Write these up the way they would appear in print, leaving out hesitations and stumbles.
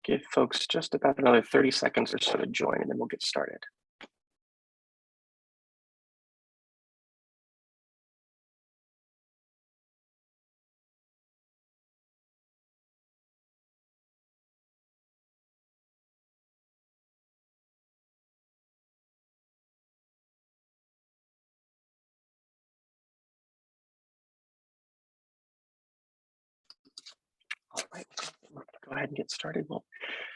Give folks just about another 30 seconds or so to join, and then we'll get started. All right, go ahead and get started. Well,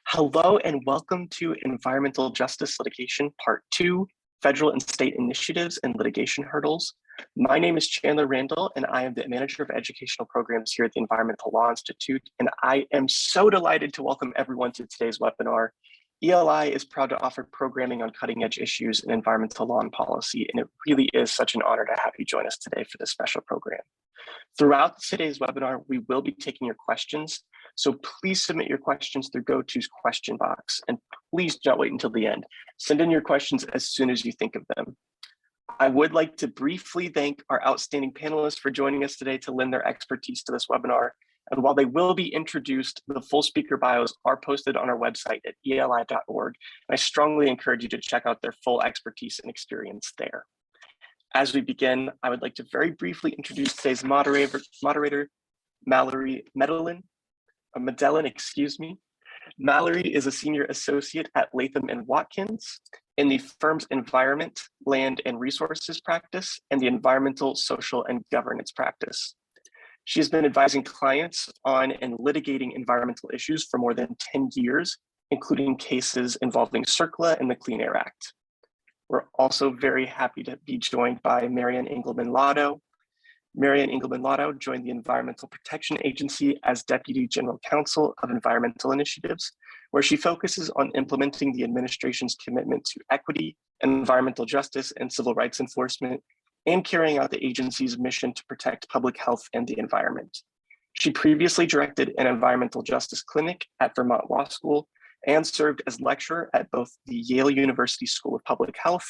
hello and welcome to Environmental Justice Litigation Part 2, Federal and State Initiatives and Litigation Hurdles. My name is Chandler Randall, and I am the Manager of Educational Programs here at the Environmental Law Institute, and I am so delighted to welcome everyone to today's webinar. ELI is proud to offer programming on cutting-edge issues in environmental law and policy, and it really is such an honor to have you join us today for this special program. Throughout today's webinar, we will be taking your questions. So please submit your questions through GoTo's question box, and please don't wait until the end. Send in your questions as soon as you think of them. I would like to briefly thank our outstanding panelists for joining us today to lend their expertise to this webinar. And while they will be introduced, the full speaker bios are posted on our website at eli.org. And I strongly encourage you to check out their full expertise and experience there. As we begin, I would like to very briefly introduce today's moderator, Mallory Medellin. Mallory is a senior associate at Latham & Watkins in the firm's environment, land, and resources practice and the environmental, social, and governance practice. She has been advising clients on and litigating environmental issues for more than 10 years, including cases involving CERCLA and the Clean Air Act. We're also very happy to be joined by Marianne Engelman-Lotto. Marianne Engelman-Lotto joined the Environmental Protection Agency as Deputy General Counsel of Environmental Initiatives, where she focuses on implementing the administration's commitment to equity, environmental justice, and civil rights enforcement, and carrying out the agency's mission to protect public health and the environment. She previously directed an environmental justice clinic at Vermont Law School and served as lecturer at both the Yale University School of Public Health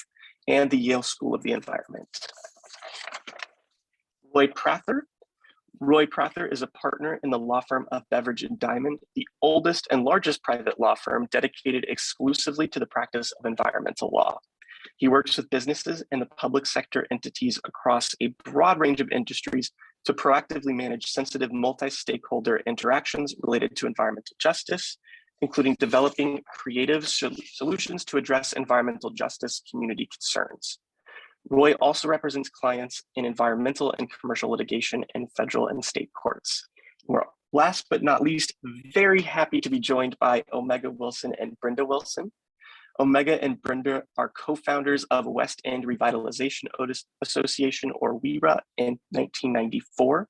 and the Yale School of the Environment. Roy Prather. Roy Prather is a partner in the law firm of Beveridge and Diamond, the oldest and largest private law firm dedicated exclusively to the practice of environmental law. He works with businesses and the public sector entities across a broad range of industries to proactively manage sensitive multi-stakeholder interactions related to environmental justice, including developing creative solutions to address environmental justice community concerns. Roy also represents clients in environmental and commercial litigation in federal and state courts. We're last but not least very happy to be joined by Omega Wilson and Brenda Wilson. Omega and Brenda are co-founders of West End Revitalization Association, or WERA, in 1994.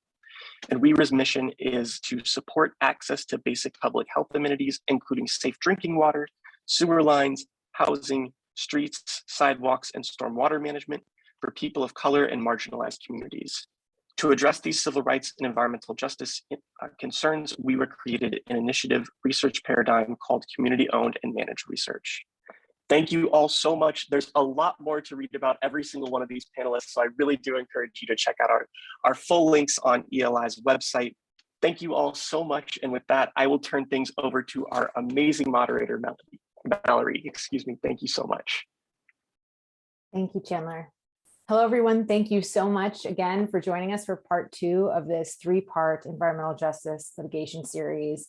And WERA's mission is to support access to basic public health amenities, including safe drinking water, sewer lines, housing, streets, sidewalks, and stormwater management for people of color and marginalized communities. To address these civil rights and environmental justice concerns, WERA created an initiative research paradigm called Community-Owned and Managed Research. Thank you all so much. There's a lot more to read about every single one of these panelists, so I really do encourage you to check out our full links on ELI's website. Thank you all so much. And with that, I will turn things over to our amazing moderator, Mallory. Thank you so much. Thank you, Chandler. Hello, everyone. Thank you so much again for joining us for part 2 of this 3-part environmental justice litigation series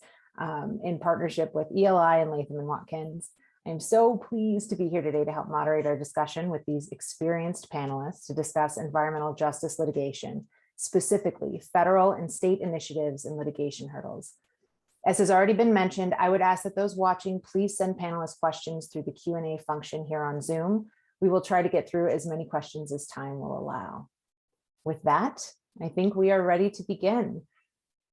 in partnership with ELI and Latham & Watkins. I'm so pleased to be here today to help moderate our discussion with these experienced panelists to discuss environmental justice litigation, specifically federal and state initiatives and litigation hurdles. As has already been mentioned, I would ask that those watching please send panelists questions through the Q&A function here on Zoom. We will try to get through as many questions as time will allow. With that, I think we are ready to begin.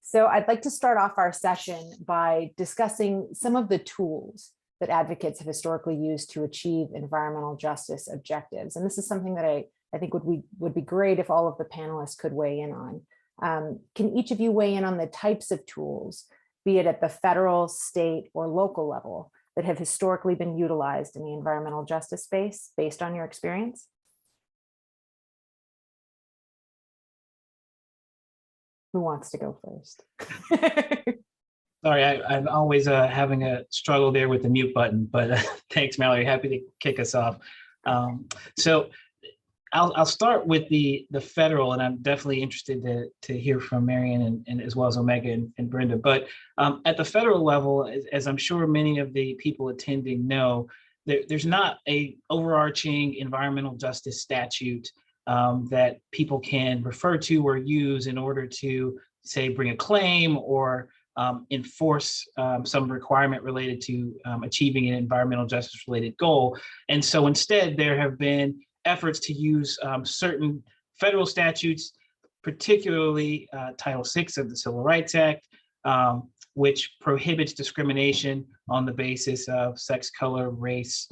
So I'd like to start off our session by discussing some of the tools that advocates have historically used to achieve environmental justice objectives. And this is something that I think would be great if all of the panelists could weigh in on. Can each of you weigh in on the types of tools, be it at the federal, state, or local level, that have historically been utilized in the environmental justice space based on your experience? Who wants to go first? Sorry, I'm always having a struggle there with the mute button, but thanks, Mallory. Happy to kick us off. So I'll start with the federal, and I'm definitely interested to hear from Marion and as well as Omega and Brenda. But at the federal level, as I'm sure many of the people attending know, there's not a overarching environmental justice statute that people can refer to or use in order to, say, bring a claim or enforce some requirement related to achieving an environmental justice related goal. And so instead, there have been efforts to use certain federal statutes, particularly Title VI of the Civil Rights Act, which prohibits discrimination on the basis of sex, color, race,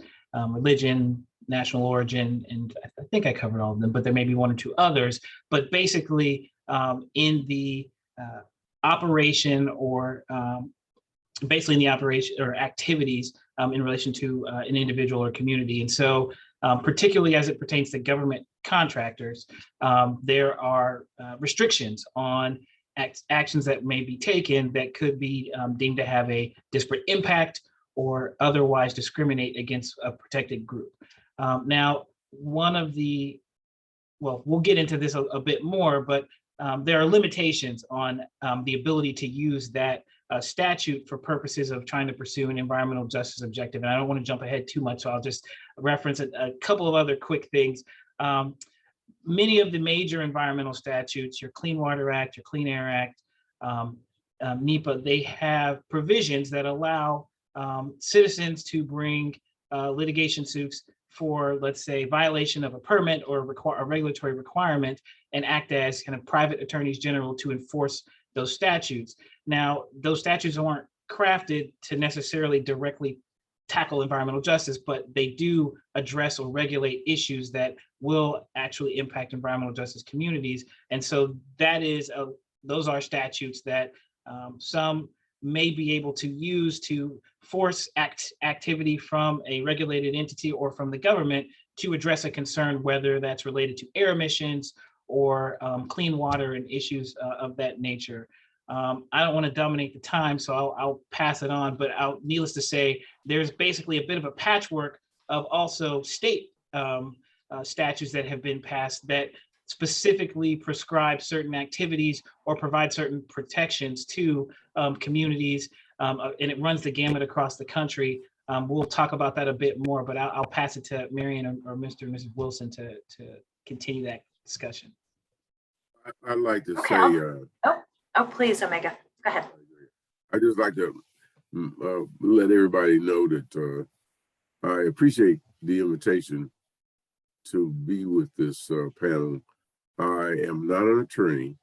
religion, national origin, and I think I covered all of them, but there may be one or two others. But basically, in the operation or basically in the operation or activities in relation to an individual or community. And so particularly as it pertains to government contractors, there are restrictions on actions that may be taken that could be deemed to have a disparate impact or otherwise discriminate against a protected group. Now, one of the, well, we'll get into this a bit more, but there are limitations on the ability to use that statute for purposes of trying to pursue an environmental justice objective. And I don't want to jump ahead too much, so I'll just reference a couple of other quick things. Many of the major environmental statutes, your Clean Water Act, your Clean Air Act, NEPA, they have provisions that allow citizens to bring litigation suits for, let's say, violation of a permit or a regulatory requirement and act as kind of private attorneys general to enforce those statutes. Now, those statutes aren't crafted to necessarily directly tackle environmental justice, but they do address or regulate issues that will actually impact environmental justice communities. And so that is, those are statutes that some may be able to use to force activity from a regulated entity or from the government to address a concern, whether that's related to air emissions or clean water and issues of that nature. I don't want to dominate the time, so I'll pass it on, but needless to say, there's basically a bit of a patchwork of also state statutes that have been passed that specifically prescribe certain activities or provide certain protections to communities, and it runs the gamut across the country. We'll talk about that a bit more, but I'll pass it to Marion or Mr. and Mrs. Wilson to continue that discussion. I'd like to say, Oh, please, Omega, go ahead. I just like to let everybody know that I appreciate the invitation to be with this panel. I am not an attorney,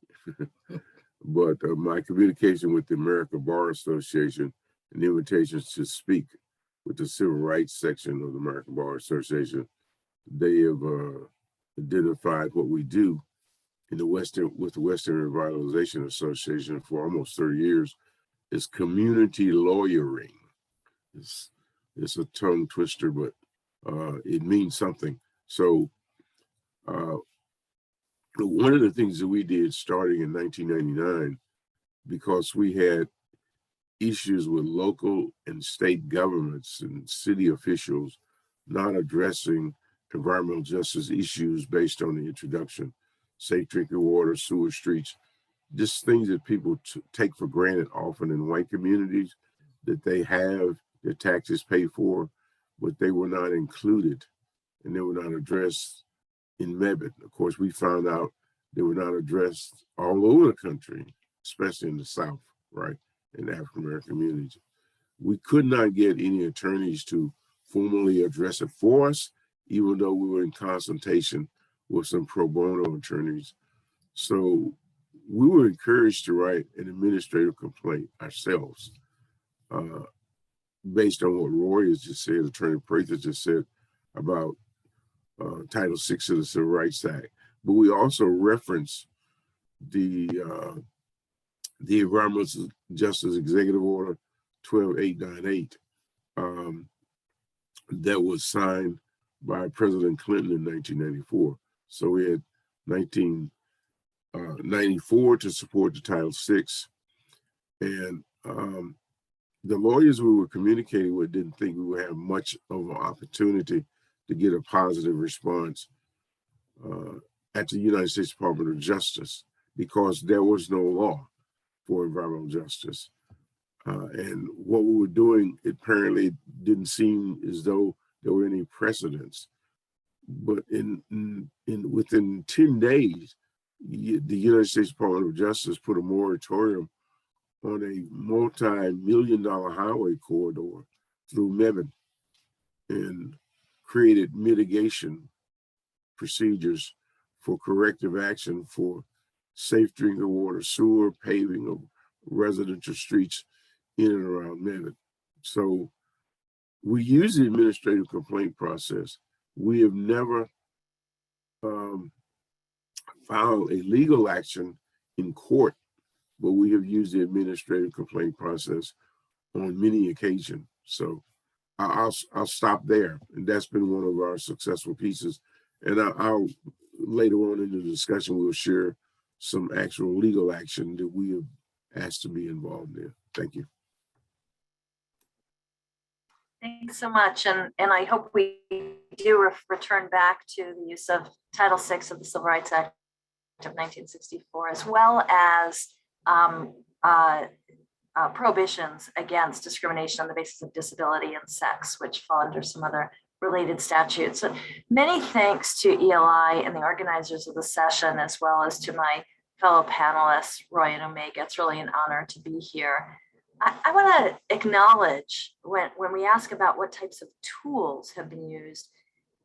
but my communication with the American Bar Association and the invitations to speak with the Civil Rights section of the American Bar Association, they have identified what we do in the Western Revitalization Association for almost 30 years is community lawyering. It's a tongue twister, but it means something. So one of the things that we did starting in 1999, because we had issues with local and state governments and city officials not addressing environmental justice issues based on the introduction, safe drinking water, sewer streets, just things that people take for granted often in white communities that they have their taxes paid for, but they were not included and they were not addressed in MEBIT. Of course, we found out they were not addressed all over the country, especially in the South, right, in the African-American communities. We could not get any attorneys to formally address it for us, even though we were in consultation with some pro bono attorneys. So we were encouraged to write an administrative complaint ourselves, based on what Roy has just said, Attorney Prather just said about Title VI of the Civil Rights Act. But we also reference the Environmental Justice Executive Order 12898 that was signed by President Clinton in 1994. So we had 1994 to support the Title VI, and the lawyers we were communicating with didn't think we would have much of an opportunity to get a positive response at the United States Department of Justice because there was no law for environmental justice. And what we were doing, it apparently didn't seem as though there were any precedents. But within 10 days, the United States Department of Justice put a moratorium on a multi-million-dollar highway corridor through Mebane and created mitigation procedures for corrective action for safe drinking water, sewer, paving of residential streets in and around Mebane. So we use the administrative complaint process. We have never filed a legal action in court, but we have used the administrative complaint process on many occasions. So I'll stop there, and that's been one of our successful pieces. And I'll later on in the discussion we'll share some actual legal action that we have asked to be involved in. Thank you. Thanks so much. And I hope we do return back to the use of Title VI of the Civil Rights Act of 1964, as well as prohibitions against discrimination on the basis of disability and sex, which fall under some other related statutes. So many thanks to ELI and the organizers of the session, as well as to my fellow panelists, Roy and Omega. It's really an honor to be here. I want to acknowledge when we ask about what types of tools have been used,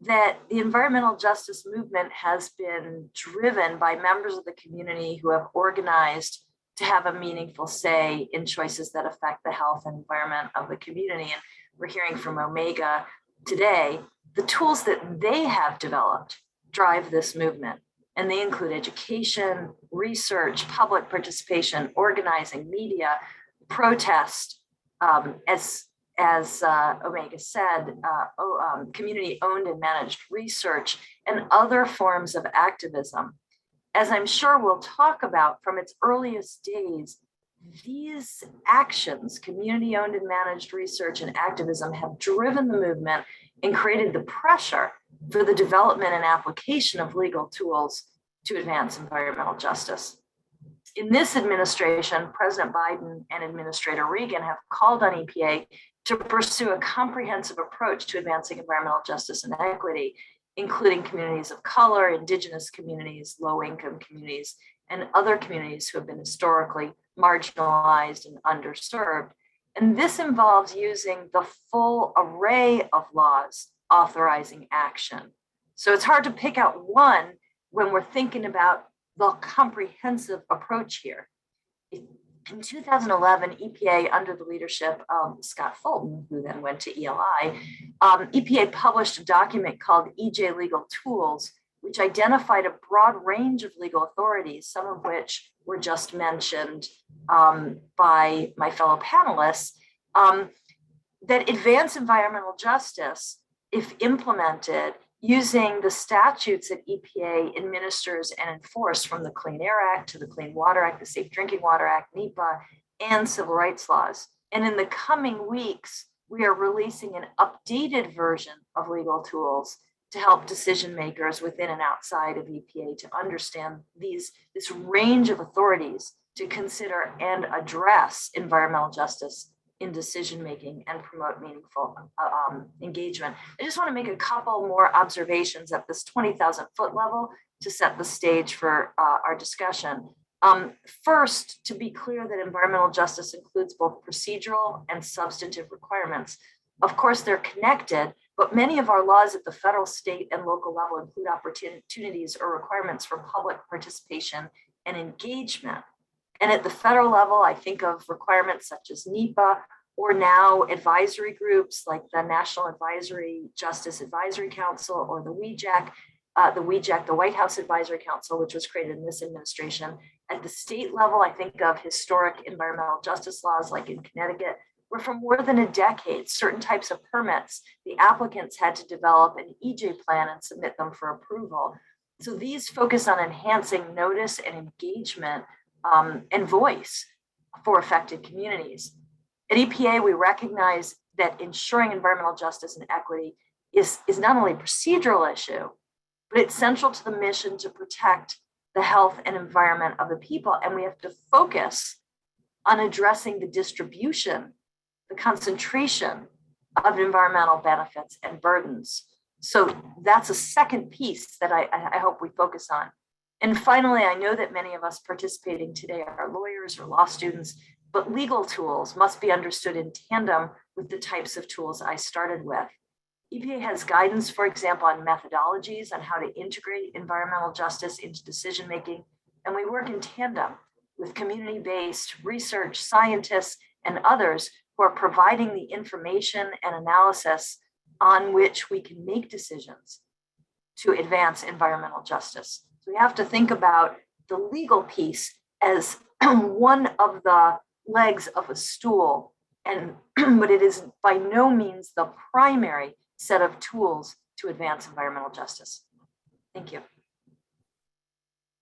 that the environmental justice movement has been driven by members of the community who have organized to have a meaningful say in choices that affect the health and environment of the community. And we're hearing from Omega today, the tools that they have developed drive this movement. And they include education, research, public participation, organizing, media, protest, as Omega said, community-owned and managed research, and other forms of activism. As I'm sure we'll talk about from its earliest days, these actions, community-owned and managed research and activism, have driven the movement and created the pressure for the development and application of legal tools to advance environmental justice. In this administration, President Biden and Administrator Regan have called on EPA to pursue a comprehensive approach to advancing environmental justice and equity, including communities of color, indigenous communities, low-income communities, and other communities who have been historically marginalized and underserved. And this involves using the full array of laws authorizing action. So it's hard to pick out one when we're thinking about the comprehensive approach here. In 2011, EPA, under the leadership of Scott Fulton, who then went to ELI, EPA published a document called EJ Legal Tools, which identified a broad range of legal authorities, some of which were just mentioned by my fellow panelists, that advance environmental justice, if implemented, using the statutes that EPA administers and enforce, from the Clean Air Act to the Clean Water Act, the Safe Drinking Water Act, NEPA, and civil rights laws. And in the coming weeks, we are releasing an updated version of legal tools to help decision makers within and outside of EPA to understand this range of authorities to consider and address environmental justice in decision-making and promote meaningful engagement. I just want to make a couple more observations at this 20,000-foot level to set the stage for our discussion. First, to be clear that environmental justice includes both procedural and substantive requirements. Of course, they're connected, but many of our laws at the federal, state, and local level include opportunities or requirements for public participation and engagement. And at the federal level, I think of requirements such as NEPA, or now advisory groups like the National Advisory Justice Advisory Council, or the WEJAC, the White House Advisory Council, which was created in this administration. At the state level, I think of historic environmental justice laws like in Connecticut, where for more than a decade, certain types of permits, the applicants had to develop an EJ plan and submit them for approval. So these focus on enhancing notice and engagement and voice for affected communities. At EPA, we recognize that ensuring environmental justice and equity is not only a procedural issue, but it's central to the mission to protect the health and environment of the people. And we have to focus on addressing the distribution, the concentration of environmental benefits and burdens. So that's a second piece that I hope we focus on. And finally, I know that many of us participating today are lawyers or law students, but legal tools must be understood in tandem with the types of tools I started with. EPA has guidance, for example, on methodologies on how to integrate environmental justice into decision-making, and we work in tandem with community-based research scientists and others who are providing the information and analysis on which we can make decisions to advance environmental justice. So we have to think about the legal piece as one of the legs of a stool, and but it is by no means the primary set of tools to advance environmental justice. Thank you.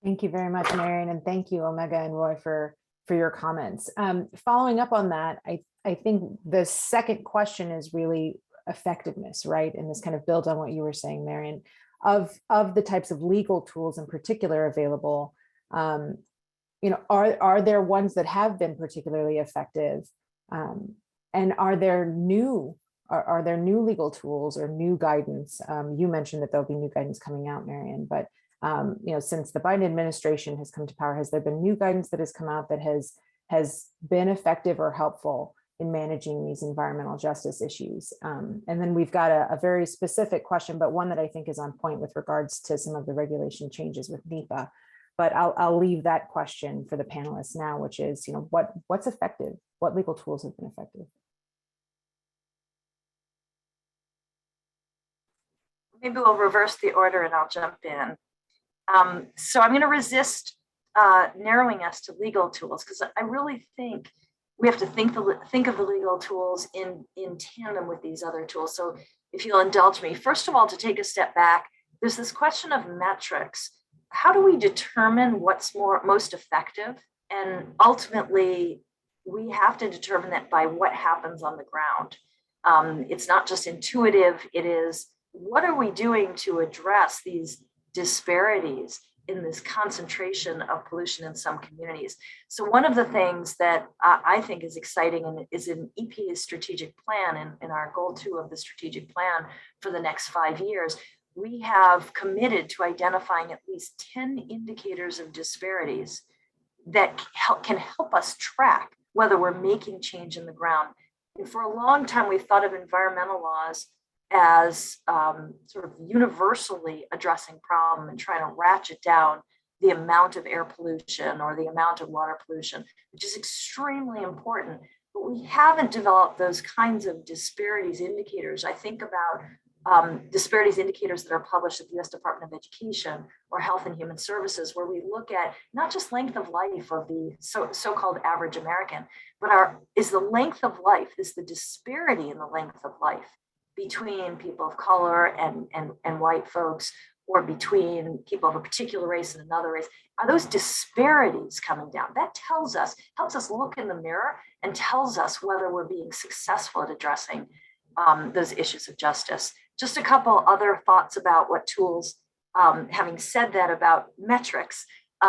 Thank you very much, Marion, and thank you, Omega and Roy, for your comments. Following up on that, I think the second question is really effectiveness, right? And this kind of builds on what you were saying, Marion, of the types of legal tools in particular available. Are there ones that have been particularly effective, and are there new legal tools or new guidance? You mentioned that there'll be new guidance coming out, Marion, but since the Biden administration has come to power, has there been new guidance that has come out that has been effective or helpful in managing these environmental justice issues? And then we've got a very specific question, but one that I think is on point with regards to some of the regulation changes with NEPA. But I'll leave that question for the panelists now, which is, what's effective? What legal tools have been effective? Maybe we'll reverse the order and I'll jump in. So I'm going to resist narrowing us to legal tools, because I really think we have to think of the legal tools in tandem with these other tools. So if you'll indulge me, first of all, to take a step back, there's this question of metrics. How do we determine what's most effective? And ultimately, we have to determine that by what happens on the ground. It's not just intuitive, it is, what are we doing to address these disparities in this concentration of pollution in some communities? So one of the things that I think is exciting and is in EPA's strategic plan, in our goal 2 of the strategic plan for the next 5 years, we have committed to identifying at least 10 indicators of disparities that can help us track whether we're making change in the ground. And for a long time, we've thought of environmental laws as sort of universally addressing problem and trying to ratchet down the amount of air pollution or the amount of water pollution, which is extremely important. But we haven't developed those kinds of disparities indicators. I think about disparities indicators that are published at the US Department of Education or Health and Human Services, where we look at not just length of life of the so-called average American, but is the length of life, is the disparity in the length of life between people of color and white folks, or between people of a particular race and another race. Are those disparities coming down? That helps us look in the mirror and tells us whether we're being successful at addressing those issues of justice. Just a couple other thoughts about what tools, having said that about metrics,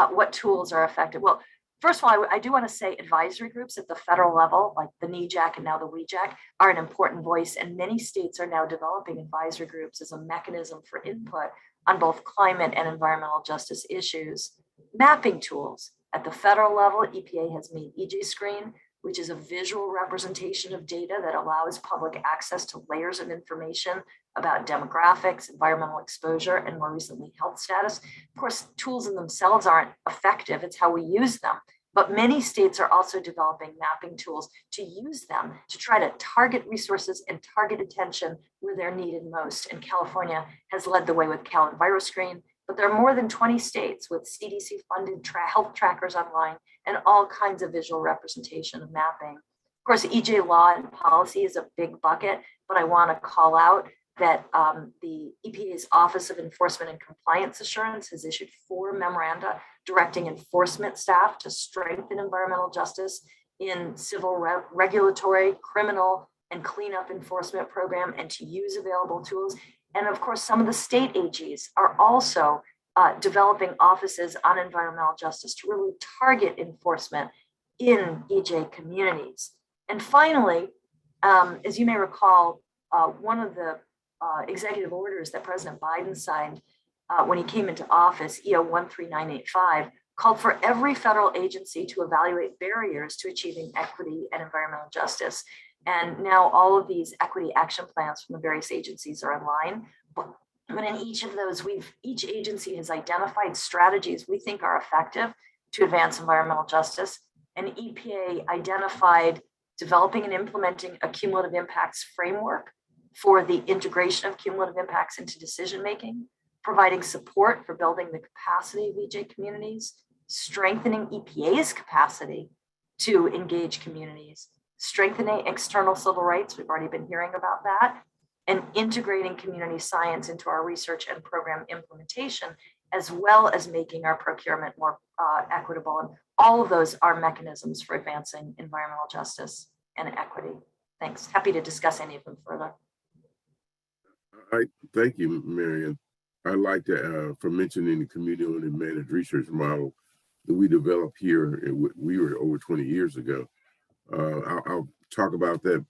what tools are effective. Well, first of all, I do want to say advisory groups at the federal level, like the NEJAC and now the WEJAC, are an important voice, and many states are now developing advisory groups as a mechanism for input on both climate and environmental justice issues. Mapping tools at the federal level, EPA has made EJ Screen, which is a visual representation of data that allows public access to layers of information about demographics, environmental exposure, and more recently, health status. Of course, tools in themselves aren't effective, it's how we use them. But many states are also developing mapping tools to use them to try to target resources and target attention where they're needed most. And California has led the way with CalEnviroScreen, but there are more than 20 states with CDC-funded health trackers online and all kinds of visual representation of mapping. Of course, EJ law and policy is a big bucket, but I want to call out that the EPA's Office of Enforcement and Compliance Assurance has issued 4 memoranda directing enforcement staff to strengthen environmental justice in civil regulatory, criminal, and cleanup enforcement program, and to use available tools. And of course, some of the state AGs are also developing offices on environmental justice to really target enforcement in EJ communities. And finally, as you may recall, one of the executive orders that President Biden signed when he came into office, EO 13985, called for every federal agency to evaluate barriers to achieving equity and environmental justice. And now all of these equity action plans from the various agencies are in line. But in each of those, each agency has identified strategies we think are effective to advance environmental justice. And EPA identified developing and implementing a cumulative impacts framework for the integration of cumulative impacts into decision-making, providing support for building the capacity of EJ communities, strengthening EPA's capacity to engage communities, strengthening external civil rights, we've already been hearing about that, and integrating community science into our research and program implementation, as well as making our procurement more equitable. And all of those are mechanisms for advancing environmental justice and equity. Thanks. Happy to discuss any of them further. Thank you, Marion. I'd like to, for mentioning the community-owned and managed research model that we developed here, we were over 20 years ago. I'll talk about that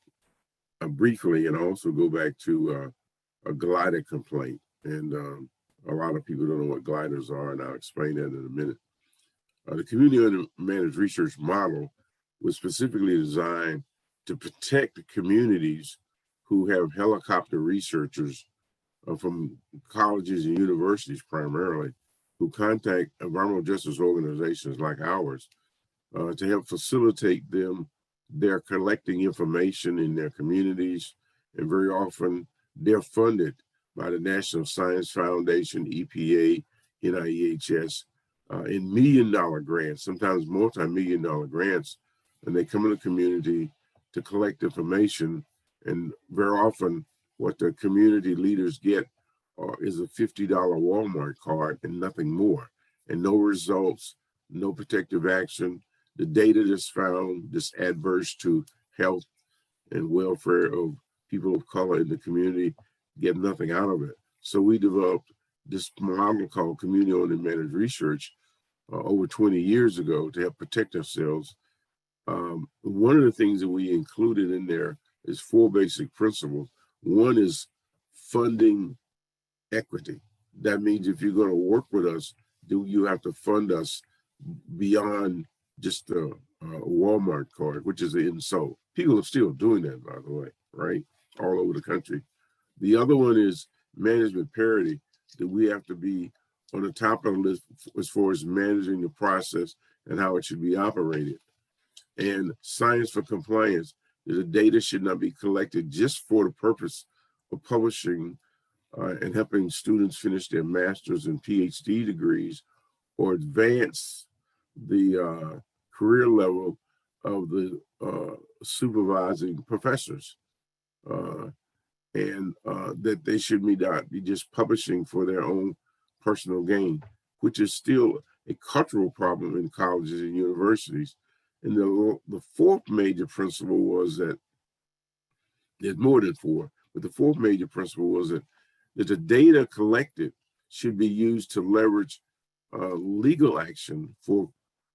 briefly, and also go back to a glider complaint. And a lot of people don't know what gliders are, and I'll explain that in a minute. The community-owned and managed research model was specifically designed to protect the communities who have helicopter researchers from colleges and universities primarily, who contact environmental justice organizations like ours to help facilitate their collecting information in their communities. And very often they're funded by the National Science Foundation, EPA, NIEHS, in $1 million grants, sometimes multi-million-dollar grants. And they come in the community to collect information. And very often what the community leaders get is a $50 Walmart card and nothing more, and no results, no protective action. The data that's found that's adverse to health and welfare of people of color in the community get nothing out of it. So we developed this model called community-owned and managed research over 20 years ago to help protect ourselves. One of the things that we included in there is 4 basic principles. One is funding equity. That means if you're going to work with us, you have to fund us beyond just the Walmart card, which is an insult. People are still doing that, by the way, right? All over the country. The other one is management parity, that we have to be on the top of the list as far as managing the process and how it should be operated. And science for compliance, that the data should not be collected just for the purpose of publishing and helping students finish their master's and PhD degrees, or advance the career level of the supervising professors, and that they should not be just publishing for their own personal gain, which is still a cultural problem in colleges and universities. And the 4th major principle was that, there's more than 4, but the 4th major principle was that the data collected should be used to leverage legal action for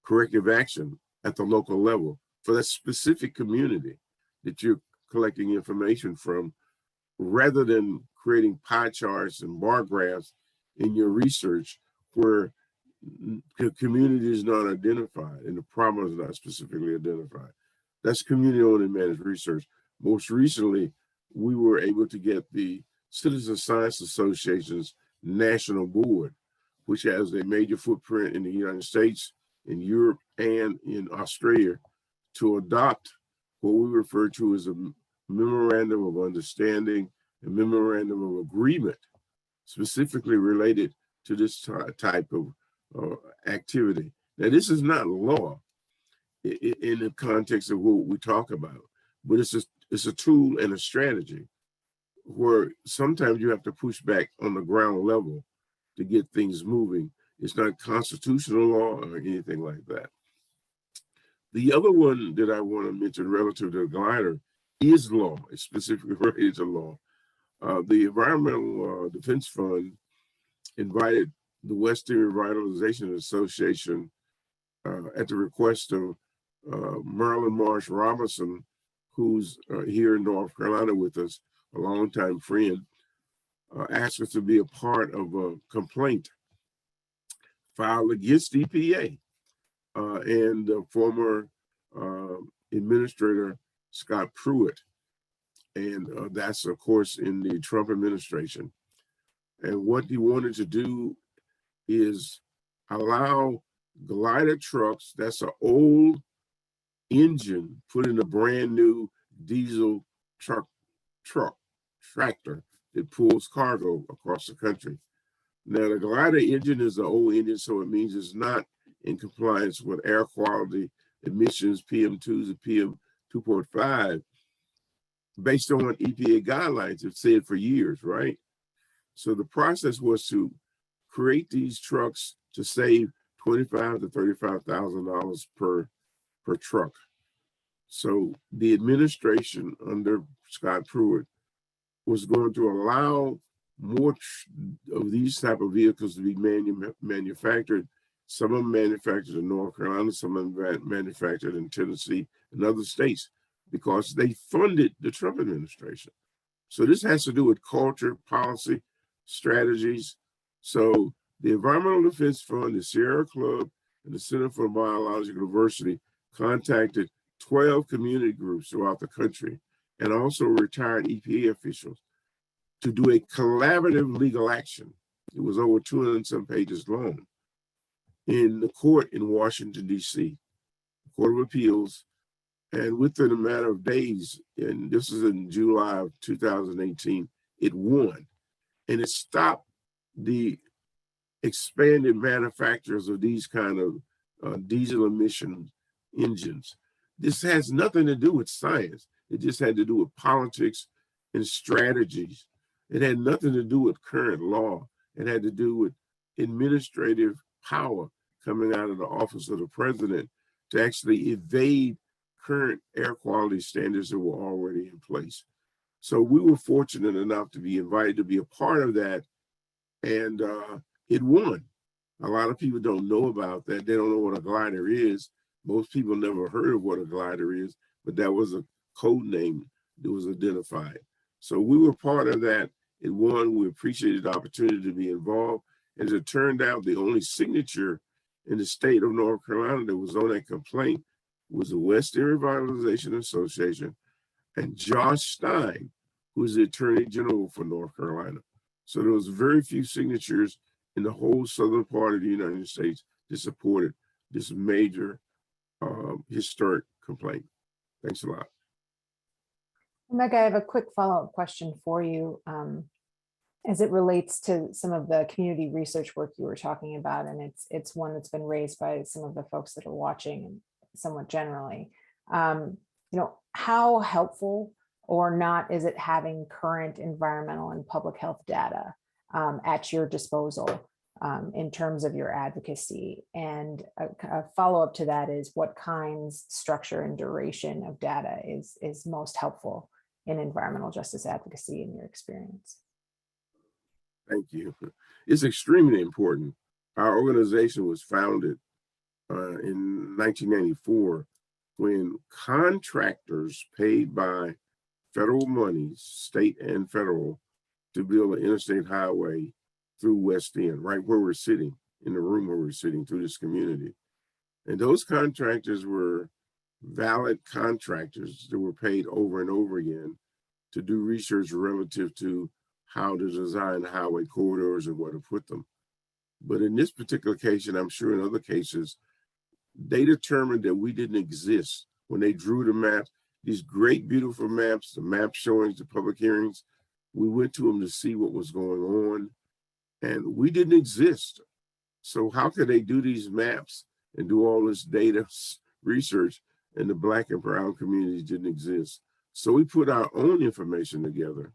corrective action at the local level for that specific community that you're collecting information from, rather than creating pie charts and bar graphs in your research where the community is not identified and the problem is not specifically identified. That's community-owned and managed research. Most recently, we were able to get the Citizen Science Association's National Board, which has a major footprint in the United States, in Europe, and in Australia, to adopt what we refer to as a memorandum of understanding, a memorandum of agreement, specifically related to this type of activity. Now, this is not law in the context of what we talk about, but it's a tool and a strategy where sometimes you have to push back on the ground level to get things moving. It's not constitutional law or anything like that. The other one that I want to mention relative to the glider is law. It's specifically related to law. The Environmental Defense Fund invited the Western Revitalization Association at the request of Marilyn Marsh Robinson, who's here in North Carolina with us, a longtime friend, asked us to be a part of a complaint filed against EPA and former administrator Scott Pruitt. And that's, of course, in the Trump administration. And what he wanted to do is allow glider trucks, that's an old engine, put in a brand new diesel tractor that pulls cargo across the country. Now, the glider engine is an old engine, so it means it's not in compliance with air quality emissions, PM2s and PM 2.5, based on what EPA guidelines have said for years, right? So the process was to create these trucks to save $25,000 to $35,000 per truck. So the administration under Scott Pruitt was going to allow more of these type of vehicles to be manufactured. Some of them manufactured in North Carolina, some of them manufactured in Tennessee and other states, because they funded the Trump administration. So this has to do with culture, policy, strategies. So the Environmental Defense Fund, the Sierra Club, and the Center for Biological Diversity contacted 12 community groups throughout the country and also retired EPA officials to do a collaborative legal action. It was over 200 and some pages long in the court in Washington, D.C., Court of Appeals. And within a matter of days, and this is in July of 2018, it won. And it stopped the expanded manufacturers of these kind of diesel emission engines. This has nothing to do with science. It just had to do with politics and strategies. It had nothing to do with current law. It had to do with administrative power coming out of the office of the president to actually evade current air quality standards that were already in place. So we were fortunate enough to be invited to be a part of that, and it won. A lot of people don't know about that. They don't know what a glider is. Most people never heard of what a glider is, but that was a code name that was identified. So we were part of that. It won. We appreciated the opportunity to be involved. As it turned out, the only signature in the state of North Carolina that was on that complaint was the Western Revitalization Association and Josh Stein, who is the Attorney General for North Carolina. So there was very few signatures in the whole southern part of the United States that supported this major historic complaint. Thanks a lot. Mecca, I have a quick follow-up question for you as it relates to some of the community research work you were talking about, and it's one that's been raised by some of the folks that are watching and somewhat generally. How helpful or not is it having current environmental and public health data at your disposal in terms of your advocacy? And a follow-up to that is, what kinds, structure, and duration of data is most helpful in environmental justice advocacy in your experience? Thank you. It's extremely important. Our organization was founded in 1994 when contractors paid by federal monies, state and federal, to build an interstate highway through West End, right where we're sitting, in the room where we're sitting, through this community. And those contractors were valid contractors that were paid over and over again to do research relative to how to design highway corridors and where to put them. But in this particular case, and I'm sure in other cases, they determined that we didn't exist when they drew the maps, these great, beautiful maps, the map showings, the public hearings. We went to them to see what was going on, and we didn't exist. So how could they do these maps and do all this data research, and the Black and brown communities didn't exist? So we put our own information together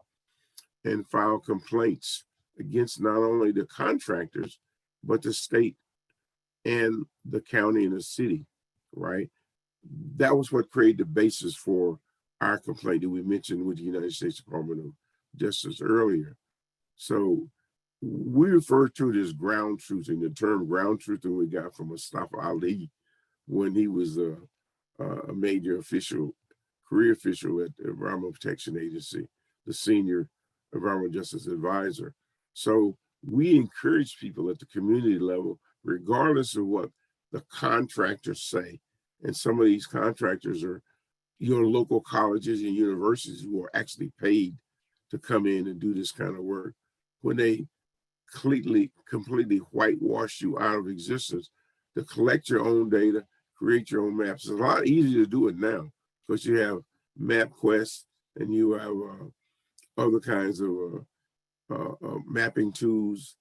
and filed complaints against not only the contractors, but the state and the county and the city, right? that was what created the basis for our complaint that we mentioned with the United States Department of Justice earlier. So we refer to it as ground truthing. The term ground truthing we got from Mustafa Ali when he was a major official, career official at the Environmental Protection Agency, the senior environmental justice advisor. So we encourage people at the community level, regardless of what the contractors say, and some of these contractors are your local colleges and universities who are actually paid to come in and do this kind of work. When they completely whitewash you out of existence, to collect your own data, create your own maps. It's a lot easier to do it now because you have MapQuest and you have other kinds of mapping tools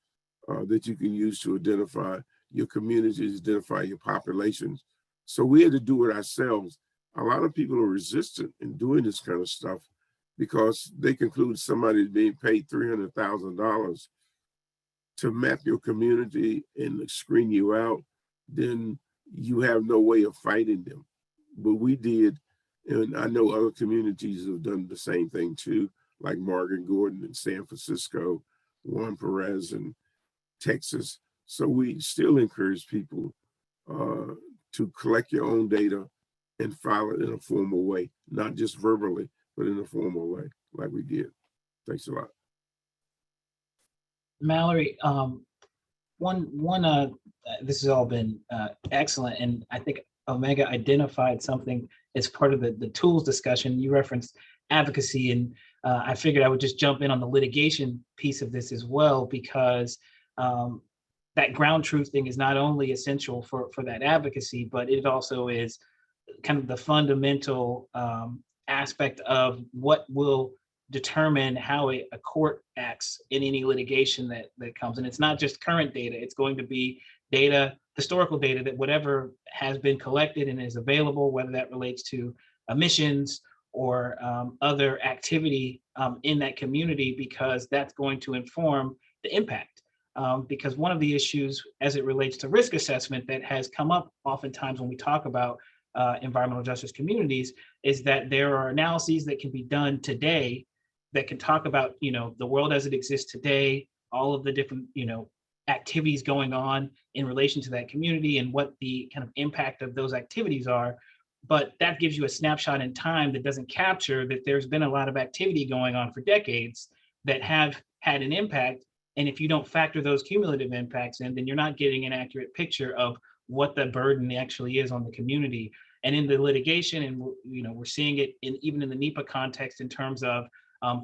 that you can use to identify your communities, identify your populations. So we had to do it ourselves. A lot of people are resistant in doing this kind of stuff because they conclude somebody is being paid $300,000 to map your community and screen you out, then you have no way of fighting them. But we did, and I know other communities have done the same thing too, like Margaret Gordon in San Francisco, Juan Perez in Texas. So we still encourage people to collect your own data and file it in a formal way, not just verbally, but in a formal way, like we did. Thanks a lot. Mallory, this has all been excellent, and I think Omega identified something as part of the tools discussion. You referenced advocacy, and I figured I would just jump in on the litigation piece of this as well, because that ground truth thing is not only essential for that advocacy, but it also is kind of the fundamental aspect of what will determine how a court acts in any litigation that comes. And it's not just current data, it's going to be data, historical data, that whatever has been collected and is available, whether that relates to emissions or other activity in that community, because that's going to inform the impact. Because one of the issues as it relates to risk assessment that has come up oftentimes when we talk about environmental justice communities is that there are analyses that can be done today that can talk about, the world as it exists today, all of the different, activities going on in relation to that community and what the kind of impact of those activities are. But that gives you a snapshot in time that doesn't capture that there's been a lot of activity going on for decades that have had an impact. And if you don't factor those cumulative impacts in, then you're not getting an accurate picture of what the burden actually is on the community. And in the litigation, and we're seeing it even in the NEPA context in terms of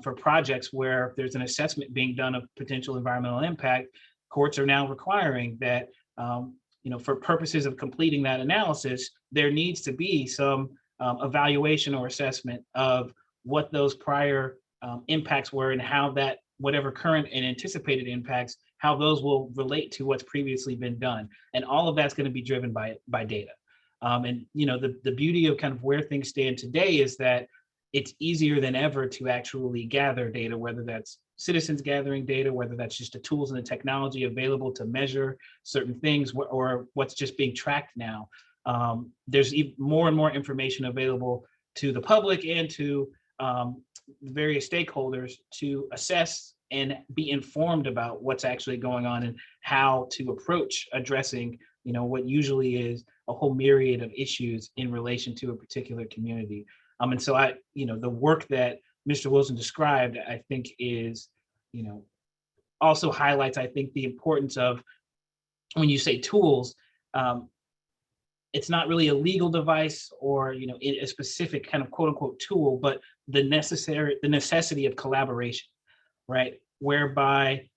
for projects where there's an assessment being done of potential environmental impact, courts are now requiring that, for purposes of completing that analysis, there needs to be some evaluation or assessment of what those prior impacts were and how that whatever current and anticipated impacts, how those will relate to what's previously been done. And all of that's going to be driven by data. And the beauty of kind of where things stand today is that it's easier than ever to actually gather data, whether that's citizens gathering data, whether that's just the tools and the technology available to measure certain things, or what's just being tracked now. There's more and more information available to the public and to various stakeholders to assess and be informed about what's actually going on and how to approach addressing, what usually is a whole myriad of issues in relation to a particular community. And so the work that Mr. Wilson described, I think is, also highlights, I think, the importance of when you say tools, it's not really a legal device or, a specific kind of quote unquote tool, but the necessity of collaboration, right? Whereby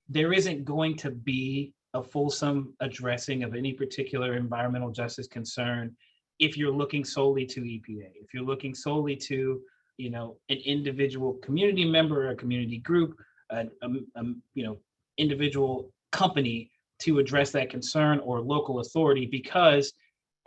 there isn't going to be a fulsome addressing of any particular environmental justice concern if you're looking solely to EPA, if you're looking solely to, an individual community member or a community group, individual company to address that concern, or local authority, because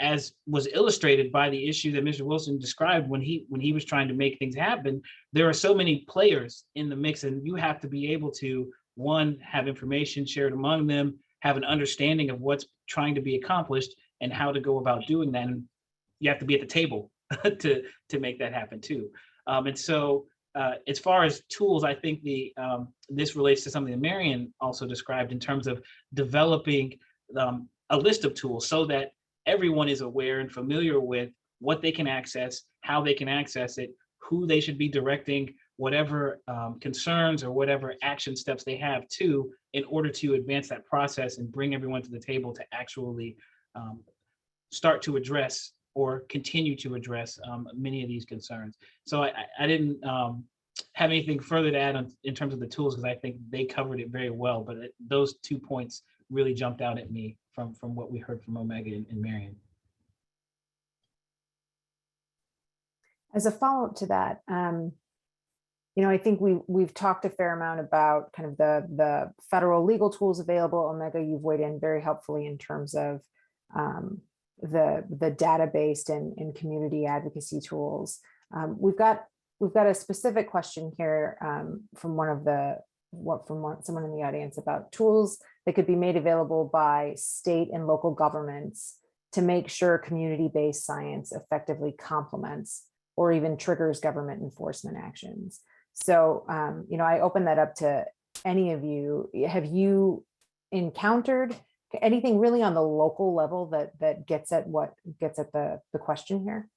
as was illustrated by the issue that Mr. Wilson described when he was trying to make things happen, there are so many players in the mix, and you have to be able to, one, have information shared among them, have an understanding of what's trying to be accomplished and how to go about doing that. And you have to be at the table to make that happen too. And so as far as tools, I think this relates to something that Marion also described in terms of developing a list of tools so that everyone is aware and familiar with what they can access, how they can access it, who they should be directing whatever concerns or whatever action steps they have to, in order to advance that process and bring everyone to the table to actually start to address or continue to address many of these concerns. So I didn't have anything further to add in terms of the tools, because I think they covered it very well, but those 2 points really jumped out at me from what we heard from Omega and Marion. As a follow-up to that, I think we've talked a fair amount about kind of the federal legal tools available. Omega, you've weighed in very helpfully in terms of the data-based and community advocacy tools. We've got a specific question here from someone in the audience about tools that could be made available by state and local governments to make sure community-based science effectively complements or even triggers government enforcement actions. So, I open that up to any of you. Have you encountered anything really on the local level that gets at the question here?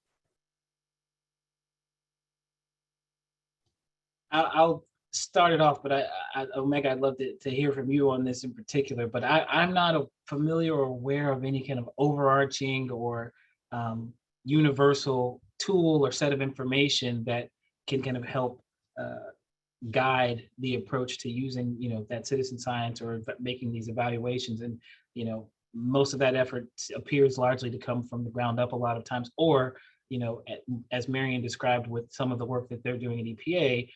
I'll start it off, but Omega, I'd love to hear from you on this in particular. But I'm not familiar or aware of any kind of overarching or universal tool or set of information that can kind of help guide the approach to using, that citizen science or making these evaluations. And, most of that effort appears largely to come from the ground up a lot of times, or, as Marion described with some of the work that they're doing at EPA,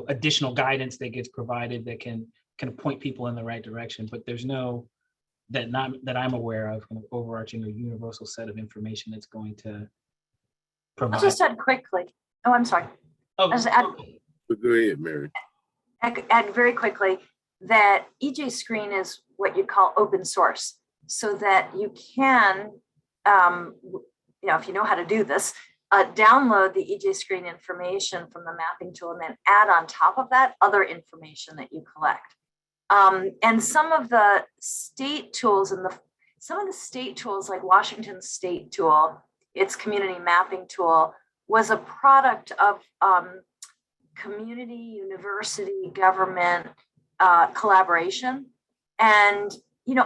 additional guidance that gets provided that can kind of point people in the right direction. But there's no that I'm aware of kind of overarching or universal set of information that's going to provide. I'll just add quickly. Oh, I'm sorry. Oh, I'll just add, Go ahead, Mary. add very quickly that EJ Screen is what you call open source, so that you can, if you know how to do this, download the EJ Screen information from the mapping tool and then add on top of that other information that you collect. And some of the state tools like Washington State tool, its community mapping tool, was a product of community, university, government collaboration. And,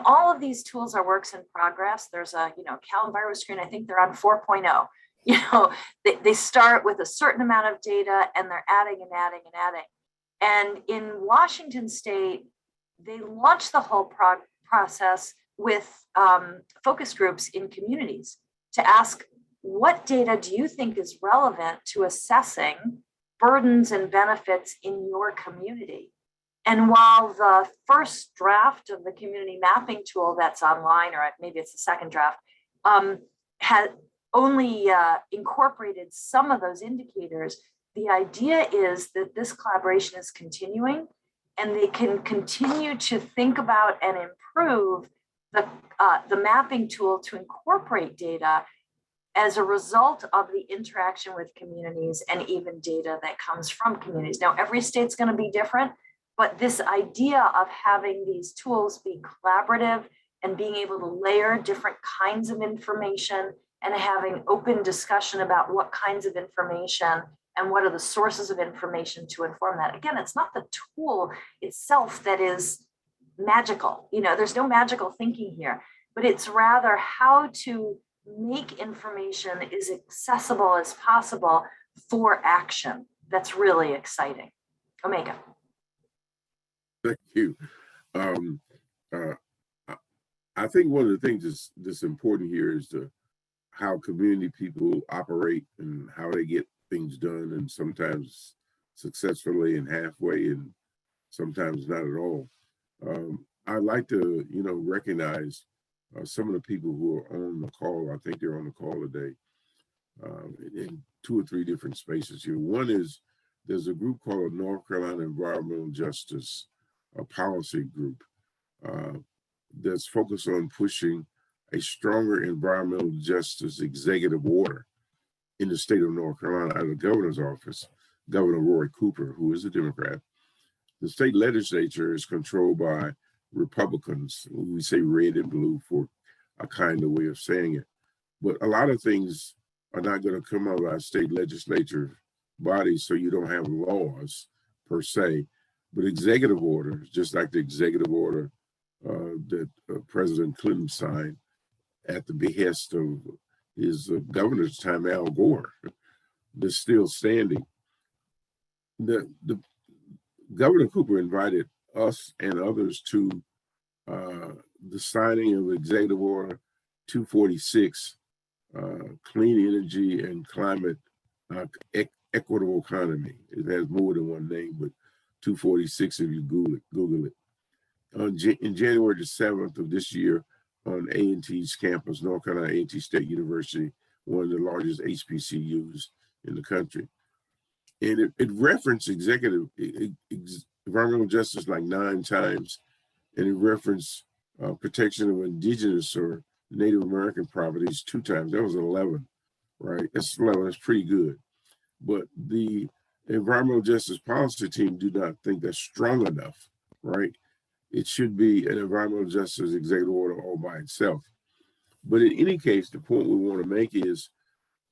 all of these tools are works in progress. There's a, Cal EnviroScreen, I think they're on 4.0. They start with a certain amount of data and they're adding and adding and adding. And in Washington State, they launched the whole process with focus groups in communities to ask, what data do you think is relevant to assessing burdens and benefits in your community? And while the first draft of the community mapping tool that's online, or maybe it's the second draft, had only incorporated some of those indicators, the idea is that this collaboration is continuing and they can continue to think about and improve the mapping tool to incorporate data as a result of the interaction with communities and even data that comes from communities. Now, every state's going to be different, but this idea of having these tools be collaborative and being able to layer different kinds of information and having open discussion about what kinds of information and what are the sources of information to inform that. Again, it's not the tool itself that is magical. There's no magical thinking here, but it's rather how to make information as accessible as possible for action. That's really exciting. Omega. Thank you. I think one of the things that's important here is how community people operate and how they get things done, and sometimes successfully and halfway, and sometimes not at all. I'd like to, recognize some of the people who are on the call. I think they're on the call today in 2 or 3 different spaces here. One is there's a group called North Carolina Environmental Justice Policy Group that's focused on pushing a stronger environmental justice executive order in the state of North Carolina out of the governor's office, Governor Roy Cooper, who is a Democrat. The state legislature is controlled by Republicans. We say red and blue for a kind of way of saying it. But a lot of things are not going to come out of our state legislature bodies, so you don't have laws per se, but executive orders, just like the executive order that President Clinton signed at the behest of his governor's time, Al Gore, that's still standing. The Governor Cooper invited us and others to the signing of Executive Order 246, Clean Energy and Climate Equitable Economy. It has more than one name, but 246 if you Google it. In January the 7th of this year on A&T's campus, North Carolina A&T State University, one of the largest HBCUs in the country. And it referenced environmental justice like 9 times, and it referenced protection of indigenous or Native American properties 2 times. That was 11, right? That's 11, that's pretty good. But the environmental justice policy team do not think that's strong enough, right? It should be an environmental justice executive order all by itself. But in any case, the point we want to make is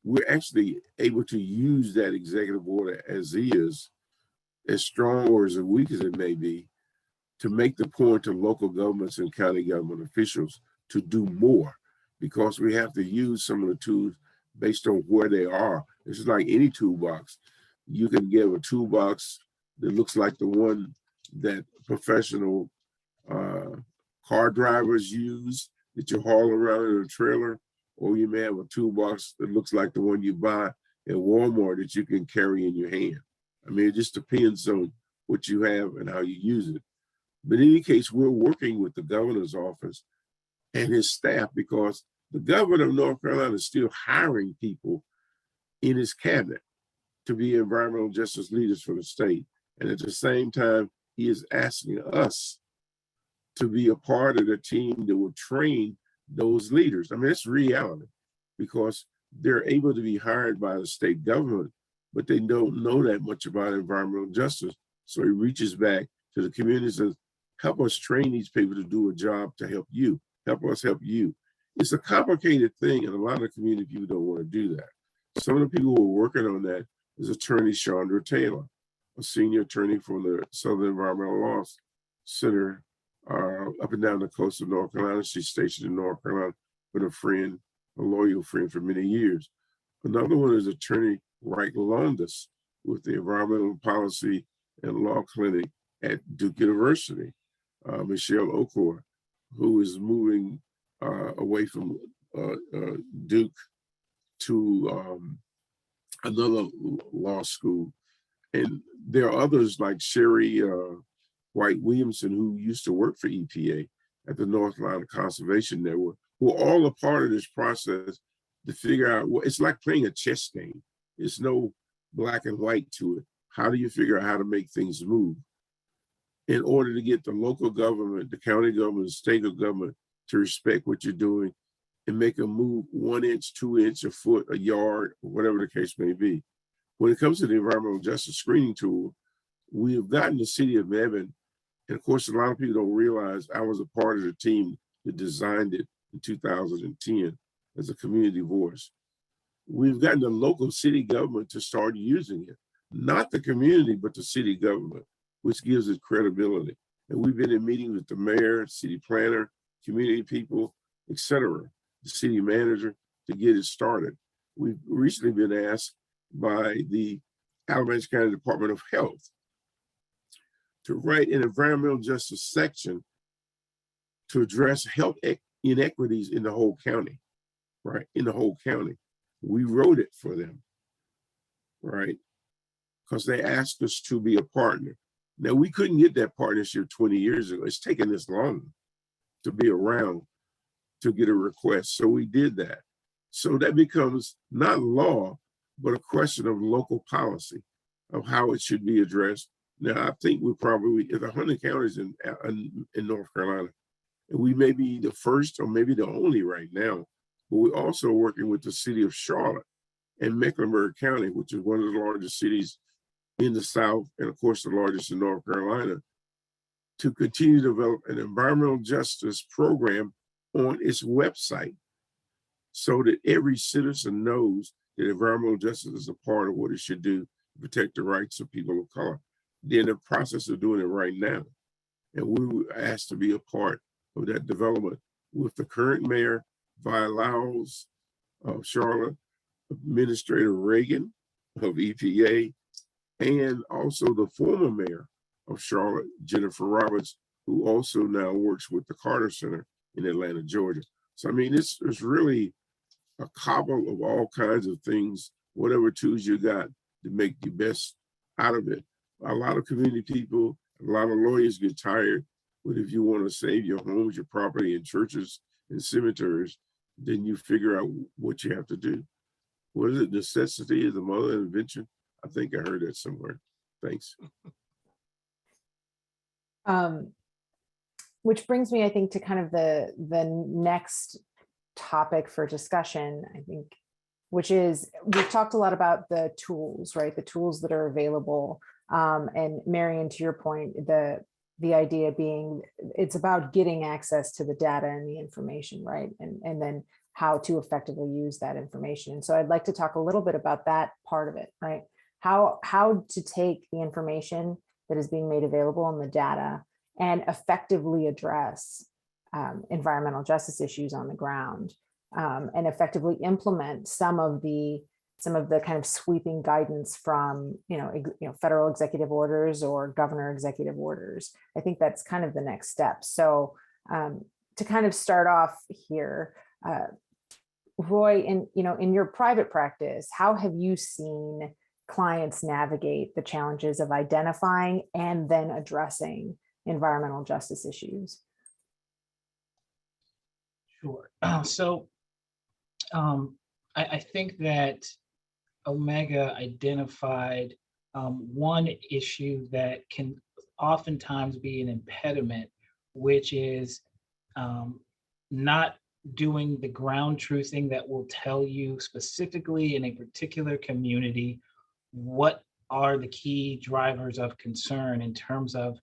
we're actually able to use that executive order as is, as strong or as weak as it may be, to make the point to local governments and county government officials to do more, because we have to use some of the tools based on where they are. It's just like any toolbox. You can give a toolbox that looks like the one that professional car drivers use that you haul around in a trailer, or you may have a toolbox that looks like the one you buy at Walmart that you can carry in your hand. I mean, it just depends on what you have and how you use it. But in any case, we're working with the governor's office and his staff, because the governor of North Carolina is still hiring people in his cabinet to be environmental justice leaders for the state. And at the same time, he is asking us to be a part of the team that will train those leaders. I mean, it's reality, because they're able to be hired by the state government, but they don't know that much about environmental justice. So he reaches back to the community and says, help us train these people to do a job to help you. Help us help you. It's a complicated thing, and a lot of community people don't want to do that. Some of the people who are working on that is attorney Chandra Taylor, a senior attorney from the Southern Environmental Law Center up and down the coast of North Carolina. She's stationed in North Carolina with a friend, a loyal friend for many years. Another one is attorney Wright Longus with the Environmental Policy and Law Clinic at Duke University, Michelle Okor, who is moving away from Duke to another law school. And there are others like Sherry White Williamson, who used to work for EPA at the North Carolina Conservation Network, who are all a part of this process to figure out what it's like playing a chess game. There's no black and white to it. How do you figure out how to make things move in order to get the local government, the county government, the state government to respect what you're doing and make a move 1 inch, 2 inch, a foot, a yard, whatever the case may be. When it comes to the environmental justice screening tool, we have gotten the city of Evan, and of course, a lot of people don't realize I was a part of the team that designed it in 2010 as a community voice. We've gotten the local city government to start using it, not the community, but the city government, which gives it credibility. And we've been in meetings with the mayor, city planner, community people, etc., the city manager to get it started. We've recently been asked by the Alamance County Department of Health to write an environmental justice section to address health inequities in the whole county, right? In the whole county. We wrote it for them, right? Because they asked us to be a partner. Now, we couldn't get that partnership 20 years ago. It's taken this long to be around to get a request. So we did that. So that becomes not law, but a question of local policy of how it should be addressed. Now, I think we probably, in 100 counties in North Carolina, And we may be the first or maybe the only right now, but we're also working with the city of Charlotte and Mecklenburg County, which is one of the largest cities in the South, and of course, the largest in North Carolina, to continue to develop an environmental justice program on its website so that every citizen knows that environmental justice is a part of what it should do to protect the rights of people of color. They're in the process of doing it right now. And we were asked to be a part of that development with the current mayor, Vi Lyles of Charlotte, Administrator Reagan of EPA, and also the former mayor of Charlotte, Jennifer Roberts, who also now works with the Carter Center in Atlanta, Georgia. So, I mean, it's really a cobble of all kinds of things, whatever tools you got to make the best out of it. A lot of community people, a lot of lawyers get tired, but if you want to save your homes, your property, and churches and cemeteries, then you figure out what you have to do. What is it? Necessity is the mother of invention. I think I heard that somewhere. Thanks. Which brings me, I think, to kind of the next topic for discussion, I think, which is, we've talked a lot about the tools, right? The tools that are available. And Marion, to your point, the idea being it's about getting access to the data and the information, right? And then how to effectively use that information. And so I'd like to talk a little bit about that part of it, right? How to take the information that is being made available in the data and effectively address environmental justice issues on the ground, and effectively implement some of the kind of sweeping guidance from federal executive orders or governor executive orders. I think that's kind of the next step. So to kind of start off here, Roy, in your private practice, how have you seen clients navigate the challenges of identifying and then addressing environmental justice issues? Sure. So I think that Omega identified one issue that can oftentimes be an impediment, which is not doing the ground truthing that will tell you specifically in a particular community what are the key drivers of concern in terms of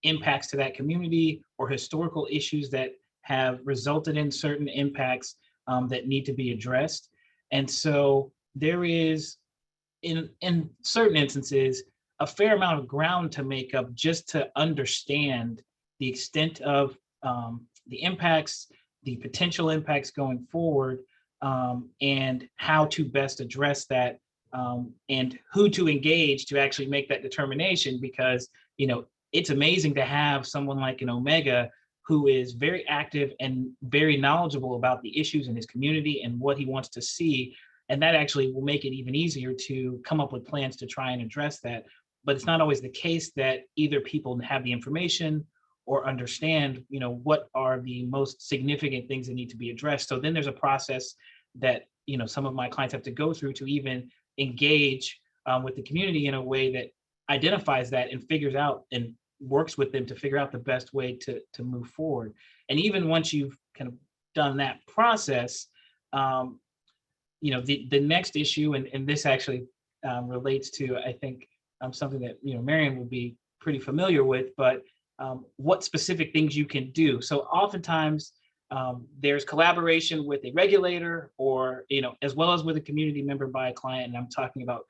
impacts to that community or historical issues that have resulted in certain impacts that need to be addressed. And so there is, in certain instances, a fair amount of ground to make up just to understand the extent of the impacts, the potential impacts going forward, and how to best address that, and who to engage to actually make that determination. Because it's amazing to have someone like an Omega who is very active and very knowledgeable about the issues in his community and what he wants to see. And that actually will make it even easier to come up with plans to try and address that. But it's not always the case that either people have the information or understand, what are the most significant things that need to be addressed. So then there's a process that, some of my clients have to go through to even engage with the community in a way that identifies that and figures out and works with them to figure out the best way to move forward. And even once you've kind of done that process, the next issue, and this actually relates to, I think, something that Marion will be pretty familiar with, but what specific things you can do. So oftentimes there's collaboration with a regulator or, as well as with a community member by a client. And I'm talking about,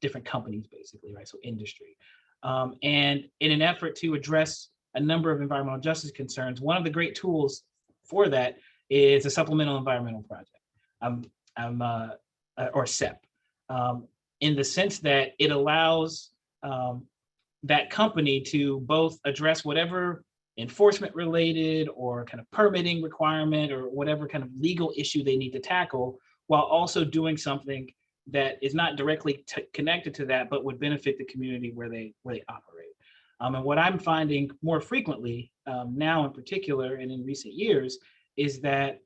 different companies basically, right? So industry. And in an effort to address a number of environmental justice concerns, one of the great tools for that is a supplemental environmental project, or SEP, in the sense that it allows that company to both address whatever enforcement related or kind of permitting requirement or whatever kind of legal issue they need to tackle, while also doing something that is not directly connected to that, but would benefit the community where they operate. And what I'm finding more frequently now in particular and in recent years is that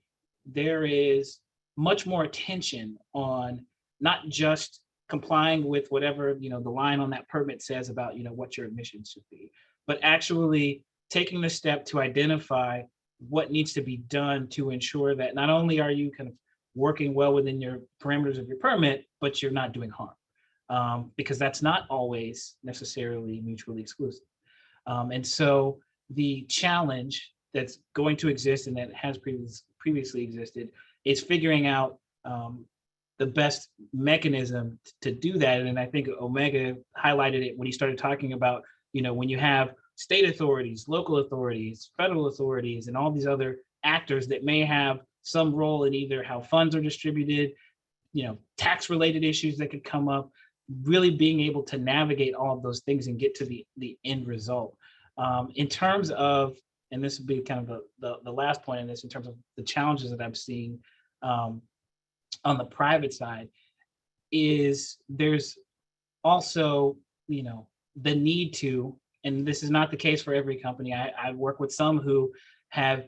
there is much more attention on not just complying with whatever the line on that permit says about what your emissions should be, but actually taking the step to identify what needs to be done to ensure that not only are you kind of working well within your parameters of your permit, but you're not doing harm, because that's not always necessarily mutually exclusive. And so the challenge that's going to exist and that has previously existed is figuring out the best mechanism to do that. And I think Omega highlighted it when he started talking about, when you have state authorities, local authorities, federal authorities, and all these other actors that may have some role in either how funds are distributed, tax related issues that could come up, really being able to navigate all of those things and get to the end result. In terms of, and this would be kind of the last point in this, in terms of the challenges that I'm seeing on the private side, is there's also, the need to, and this is not the case for every company. I work with some who have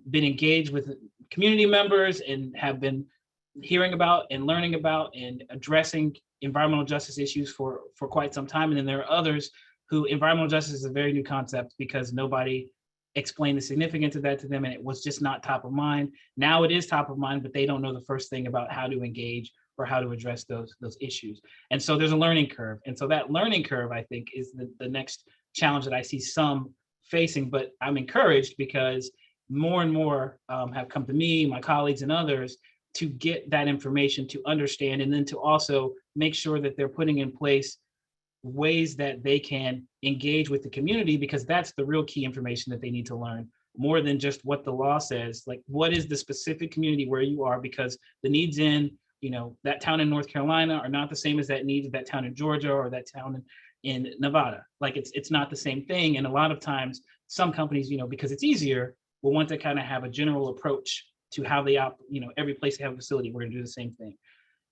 been engaged with community members and have been hearing about and learning about and addressing environmental justice issues for quite some time. And then there are others who environmental justice is a very new concept because nobody explained the significance of that to them, and it was just not top of mind. Now it is top of mind, but they don't know the first thing about how to engage or how to address those issues. And so there's a learning curve. And so that learning curve, I think, is the next challenge that I see some facing, but I'm encouraged because more and more have come to me, my colleagues and others, to get that information, to understand, and then to also make sure that they're putting in place ways that they can engage with the community, because that's the real key information that they need to learn, more than just what the law says. Like, what is the specific community where you are, because the needs in that town in North Carolina are not the same as that needs of that town in Georgia or that town in Nevada. Like, it's not the same thing. And a lot of times some companies, because it's easier, will want to kind of have a general approach to how they every place they have a facility, we're going to do the same thing.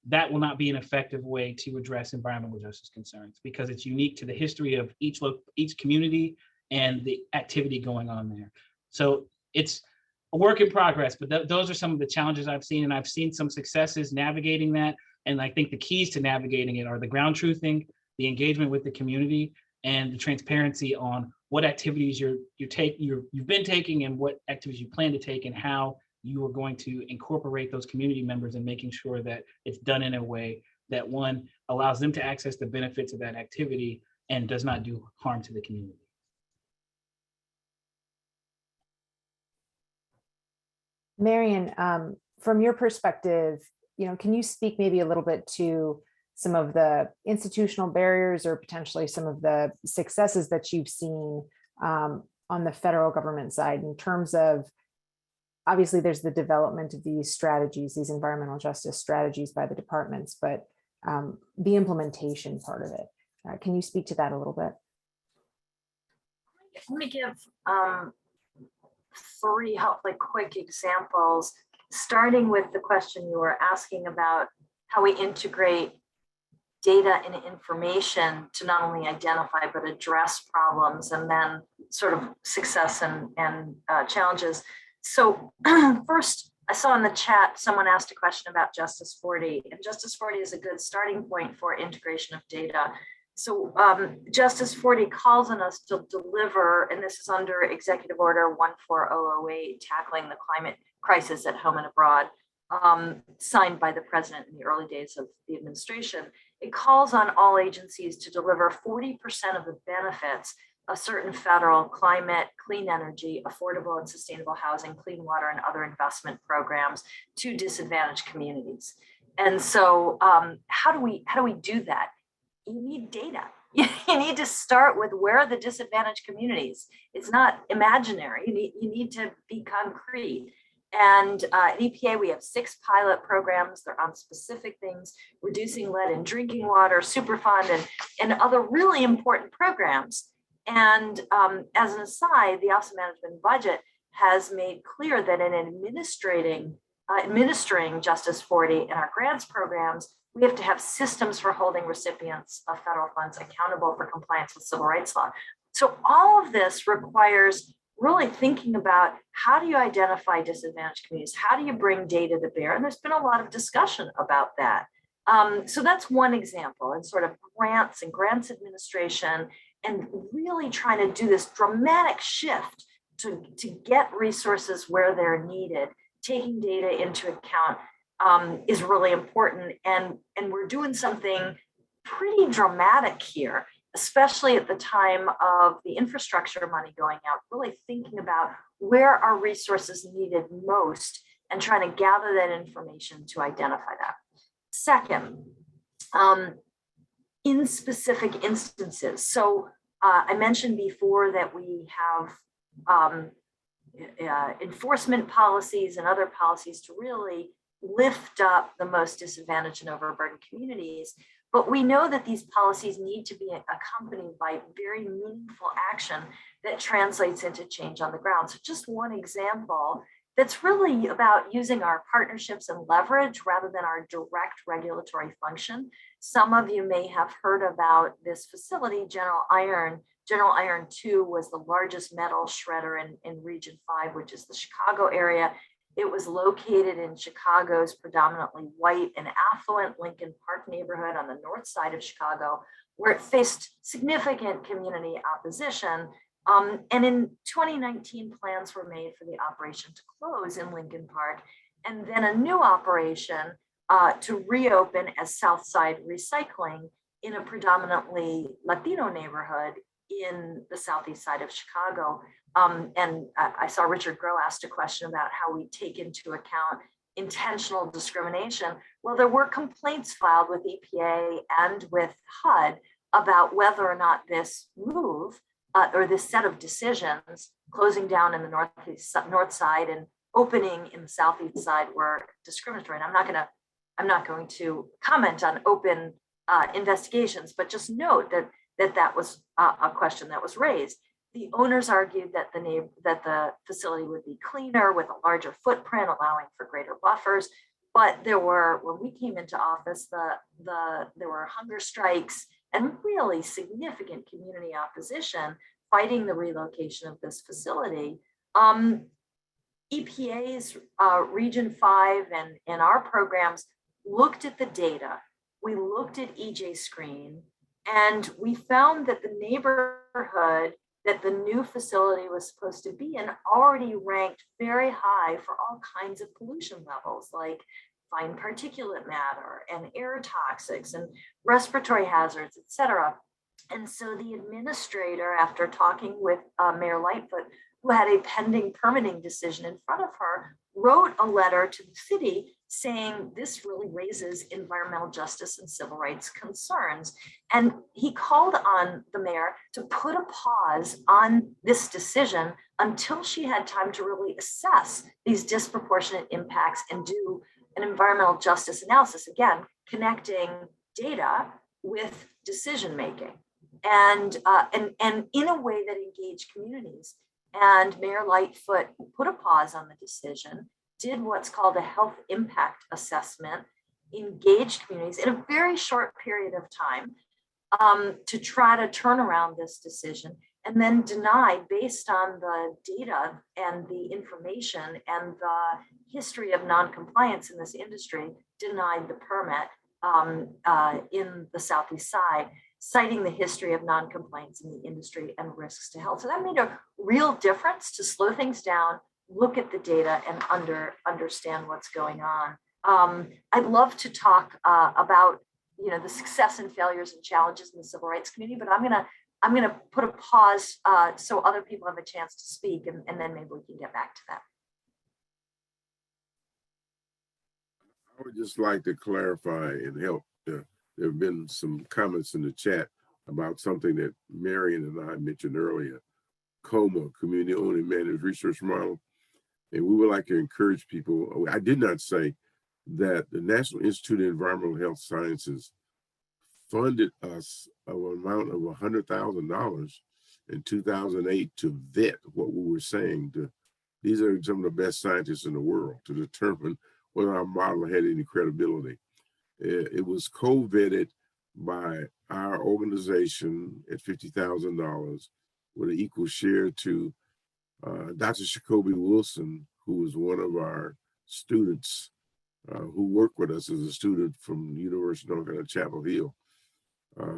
That will not be an effective way to address environmental justice concerns, because it's unique to the history of each community and the activity going on there. So it's a work in progress, but those are some of the challenges I've seen, and I've seen some successes navigating that. And I think the keys to navigating it are the ground truthing, the engagement with the community, and the transparency on what activities you've been taking and what activities you plan to take, and how you are going to incorporate those community members and making sure that it's done in a way that, one, allows them to access the benefits of that activity and does not do harm to the community. Marion, from your perspective, can you speak maybe a little bit to some of the institutional barriers or potentially some of the successes that you've seen on the federal government side, in terms of, obviously there's the development of these strategies, these environmental justice strategies by the departments, but the implementation part of it. Can you speak to that a little bit? Let me give three hopefully quick examples, starting with the question you were asking about how we integrate data and information to not only identify but address problems, and then sort of success and challenges. So first, I saw in the chat someone asked a question about Justice 40, and Justice 40 is a good starting point for integration of data. So Justice 40 calls on us to deliver, and this is under Executive Order 14008, tackling the climate crisis at home and abroad, signed by the president in the early days of the administration. It calls on all agencies to deliver 40% of the benefits of certain federal climate, clean energy, affordable and sustainable housing, clean water, and other investment programs to disadvantaged communities. And so how do we do that? You need data. You need to start with, where are the disadvantaged communities? It's not imaginary. You need to be concrete. And at EPA, we have 6 pilot programs. They're on specific things: reducing lead in drinking water, Superfund, and other really important programs. And as an aside, the Office of Management and Budget has made clear that in administering Justice 40 and our grants programs, we have to have systems for holding recipients of federal funds accountable for compliance with civil rights law. So all of this requires really thinking about, how do you identify disadvantaged communities? How do you bring data to bear? And there's been a lot of discussion about that. So that's one example, and sort of grants and grants administration and really trying to do this dramatic shift to get resources where they're needed, taking data into account is really important. And we're doing something pretty dramatic here, especially at the time of the infrastructure money going out, really thinking about where are resources needed most and trying to gather that information to identify that. Second, in specific instances. So I mentioned before that we have enforcement policies and other policies to really lift up the most disadvantaged and overburdened communities. But we know that these policies need to be accompanied by very meaningful action that translates into change on the ground. So just one example that's really about using our partnerships and leverage rather than our direct regulatory function. Some of you may have heard about this facility, General Iron. General Iron 2 was the largest metal shredder in Region 5, which is the Chicago area. It was located in Chicago's predominantly white and affluent Lincoln Park neighborhood on the north side of Chicago, where it faced significant community opposition. And in 2019, plans were made for the operation to close in Lincoln Park, and then a new operation to reopen as Southside Recycling in a predominantly Latino neighborhood in the southeast side of Chicago. And I saw Richard Groh asked a question about how we take into account intentional discrimination. Well, there were complaints filed with EPA and with HUD about whether or not this move or this set of decisions, closing down in the north side and opening in the southeast side, were discriminatory. And I'm not going to comment on open investigations, but just note that was a question that was raised. The owners argued that the facility would be cleaner with a larger footprint, allowing for greater buffers. But when we came into office, there were hunger strikes and really significant community opposition fighting the relocation of this facility. EPA's Region 5 and our programs looked at the data. We looked at EJ Screen, and we found that the neighborhood that the new facility was supposed to be in already ranked very high for all kinds of pollution levels, like fine particulate matter and air toxics and respiratory hazards, et cetera. And so the administrator, after talking with Mayor Lightfoot, who had a pending permitting decision in front of her, wrote a letter to the city saying this really raises environmental justice and civil rights concerns. And he called on the mayor to put a pause on this decision until she had time to really assess these disproportionate impacts and do an environmental justice analysis, again, connecting data with decision making and in a way that engaged communities. And Mayor Lightfoot put a pause on the decision, did what's called a health impact assessment, engaged communities in a very short period of time to try to turn around this decision, and then denied, based on the data and the information and the history of non-compliance in this industry, denied the permit in the southeast side, citing the history of non-compliance in the industry and risks to health. So that made a real difference to slow things down, look at the data, and understand what's going on. I'd love to talk about the success and failures and challenges in the civil rights community, but I'm gonna put a pause so other people have a chance to speak, and then maybe we can get back to that. I would just like to clarify and help. There have been some comments in the chat about something that Marion and I mentioned earlier, COMA, Community Owned and Managed Research Model. And we would like to encourage people. I did not say that the National Institute of Environmental Health Sciences funded us an amount of $100,000 in 2008 to vet what we were saying. These are some of the best scientists in the world to determine whether our model had any credibility. It was co-vetted by our organization at $50,000 with an equal share to Dr. Jacoby Wilson, who was one of our students who worked with us as a student from the University of North Carolina, Chapel Hill.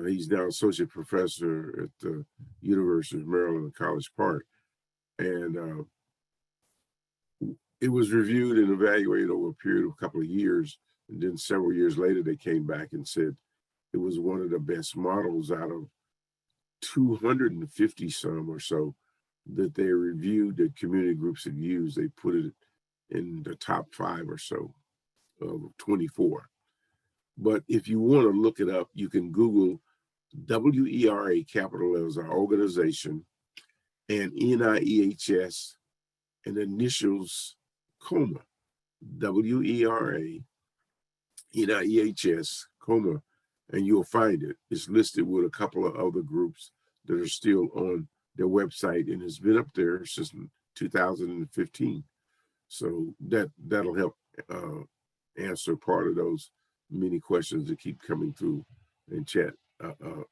He's now associate professor at the University of Maryland at College Park. And it was reviewed and evaluated over a period of a couple of years. And then several years later, they came back and said it was one of the best models out of 250 some or so that they reviewed that community groups had used. They put it in the top 5 or so of 24. But if you want to look it up, you can Google WERA, capital letters, our organization, and NIEHS, and initials, COMA, WERA, NIEHS, COMA, and you'll find it. It's listed with a couple of other groups that are still on their website, and it's been up there since 2015. So that'll help answer part of those many questions that keep coming through and chat about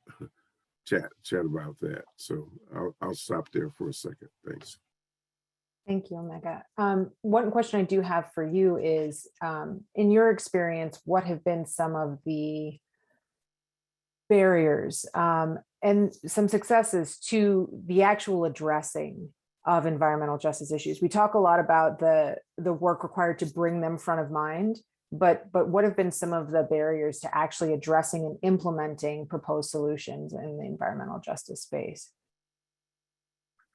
that. So I'll stop there for a second. Thanks. Thank you, Omega. One question I do have for you is, in your experience, what have been some of the barriers and some successes to the actual addressing of environmental justice issues? We talk a lot about the work required to bring them front of mind, but what have been some of the barriers to actually addressing and implementing proposed solutions in the environmental justice space?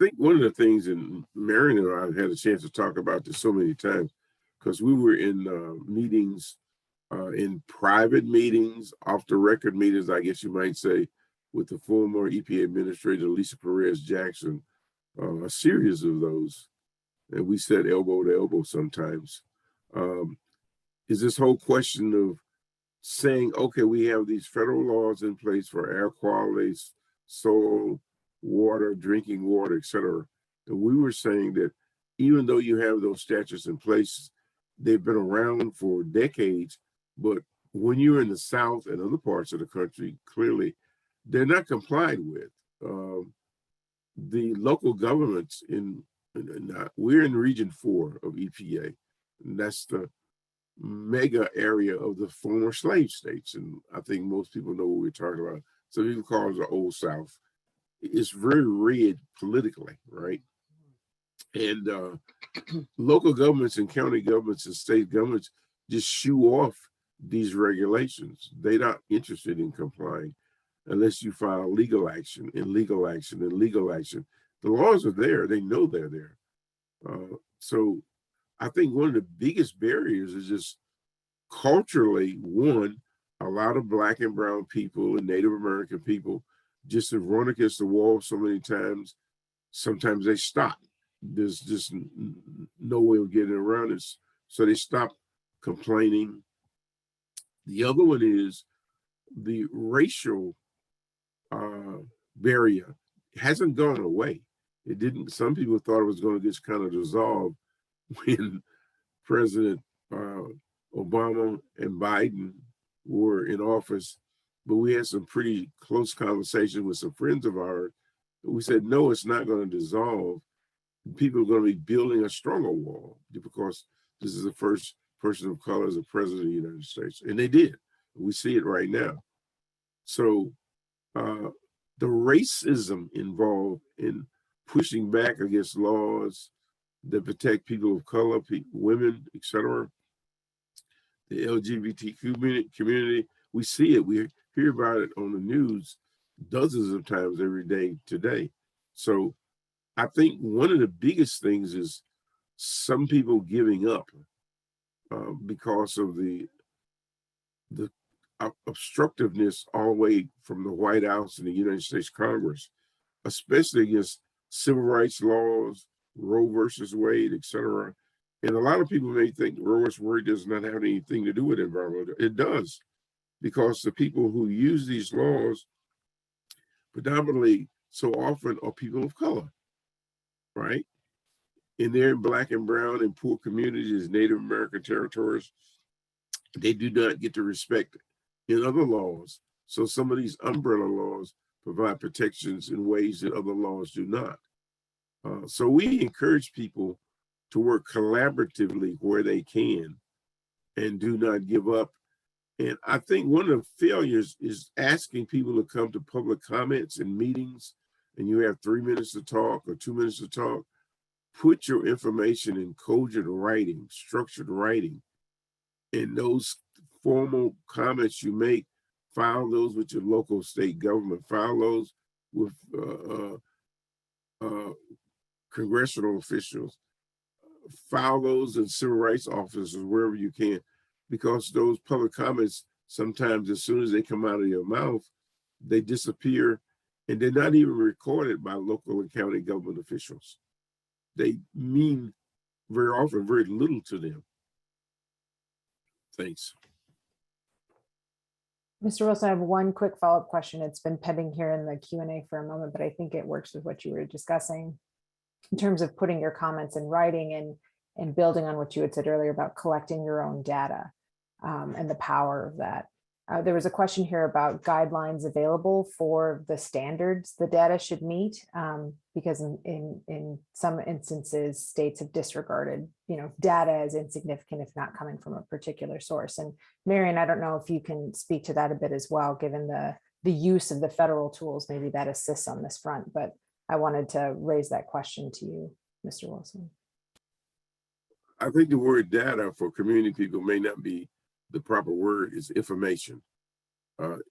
I think one of the things, and Marion and I have had a chance to talk about this so many times, because we were in meetings, in private meetings, off the record meetings, I guess you might say, with the former EPA Administrator, Lisa Perez Jackson, a series of those, and we sat elbow to elbow sometimes, is this whole question of saying, okay, we have these federal laws in place for air quality, soil, water, drinking water, etc. And we were saying that even though you have those statutes in place, they've been around for decades, but when you're in the South and other parts of the country, clearly they're not complied with. The local governments we're in region 4 of EPA, and that's the mega area of the former slave states. And I think most people know what we're talking about. Some people call it the Old South. It's very red politically, right? And local governments and county governments and state governments just shoo off these regulations. They're not interested in complying unless you file legal action and legal action and legal action. The laws are there. They know they're there. So I think one of the biggest barriers is just culturally, one, a lot of Black and brown people and Native American people just have run against the wall so many times, sometimes they stop. There's just no way of getting around this. So they stop complaining. The other one is the racial barrier hasn't gone away. It didn't. Some people thought it was going to just kind of dissolve when President Obama and Biden were in office, but we had some pretty close conversations with some friends of ours. We said, no, it's not going to dissolve. People are going to be building a stronger wall because this is the first person of color as a president of the United States. And they did. We see it right now. So the racism involved in pushing back against laws that protect people of color, women, etc., the LGBT community, we see it. We hear about it on the news dozens of times every day today. So I think one of the biggest things is some people giving up because of the obstructiveness all the way from the White House and the United States Congress, especially against civil rights laws, Roe versus Wade, etc. And a lot of people may think Roe versus Wade does not have anything to do with environmental. It does, because the people who use these laws predominantly so often are people of color, right? And they're in Black and brown and poor communities, Native American territories. They do not get the respect in other laws. So some of these umbrella laws provide protections in ways that other laws do not. So we encourage people to work collaboratively where they can and do not give up And I think one of the failures is asking people to come to public comments and meetings, and you have 3 minutes to talk or 2 minutes to talk. Put your information in cogent writing, structured writing, and those formal comments you make, file those with your local state government, file those with congressional officials, file those in civil rights offices wherever you can, because those public comments, sometimes as soon as they come out of your mouth, they disappear, and they're not even recorded by local and county government officials. They mean very often very little to them. Thanks. Mr. Wilson, I have one quick follow-up question. It's been pending here in the Q&A for a moment, but I think it works with what you were discussing in terms of putting your comments in writing and building on what you had said earlier about collecting your own data and the power of that. There was a question here about guidelines available for the standards the data should meet, because in some instances, states have disregarded, data as insignificant if not coming from a particular source. And Marion, I don't know if you can speak to that a bit as well, given the use of the federal tools, maybe that assists on this front, but I wanted to raise that question to you, Mr. Wilson. I think the word data for community people may not be the proper word. Is information.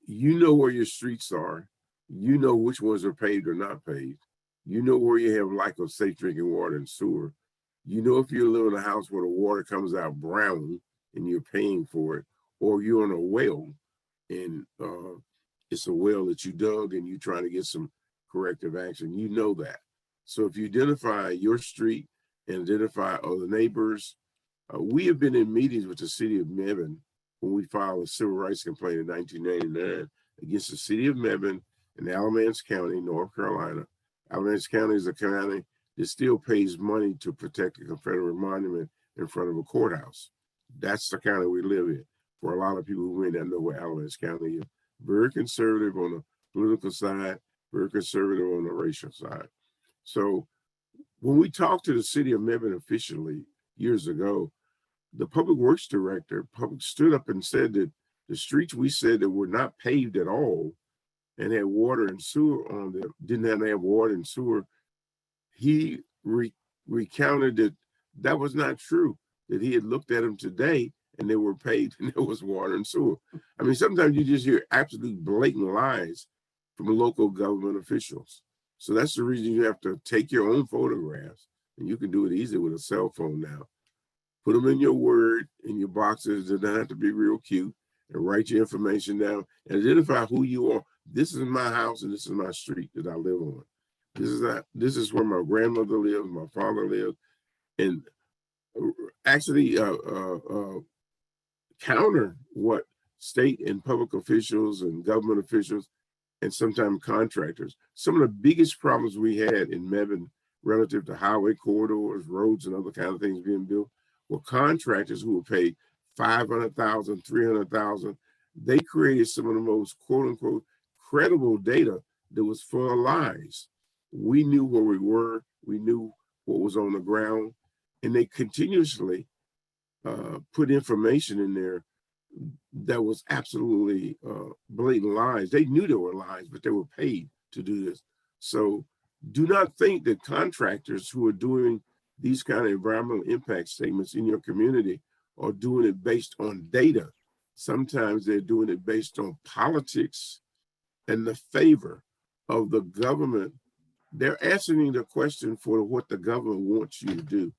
You know where your streets are. You know which ones are paved or not paved. You know where you have lack of safe drinking water and sewer. You know if you live in a house where the water comes out brown and you're paying for it, or you're on a well and it's a well that you dug and you're trying to get some corrective action. You know that. So if you identify your street and identify other neighbors, we have been in meetings with the city of Mebane when we filed a civil rights complaint in 1999 against the city of Mebane in Alamance County, North Carolina. Alamance County is a county that still pays money to protect a Confederate monument in front of a courthouse. That's the county we live in. For a lot of people who may not know where Alamance County is, very conservative on the political side, very conservative on the racial side. So when we talked to the city of Mebane officially years ago, the public works director stood up and said that the streets we said that were not paved at all and had water and sewer on them, didn't have water and sewer. He recounted that that was not true, that he had looked at them today and they were paved and there was water and sewer. I mean, sometimes you just hear absolute blatant lies from local government officials. So that's the reason you have to take your own photographs, and you can do it easy with a cell phone now. Put them in your Word, in your boxes. They don't have to be real cute, and write your information down and identify who you are. This is my house and this is my street that I live on. This is where my grandmother lives, my father lives, and actually counter what state and public officials and government officials and sometimes contractors. Some of the biggest problems we had in Mebane relative to highway corridors, roads, and other kind of things being built were contractors who were paid $500,000, $300,000. They created some of the most quote unquote credible data that was full of lies. We knew where we were, we knew what was on the ground, and they continuously put information in there that was absolutely blatant lies. They knew there were lies, but they were paid to do this. So do not think that contractors who are doing these kind of environmental impact statements in your community are doing it based on data. Sometimes they're doing it based on politics and the favor of the government. They're answering the question for what the government wants you to do,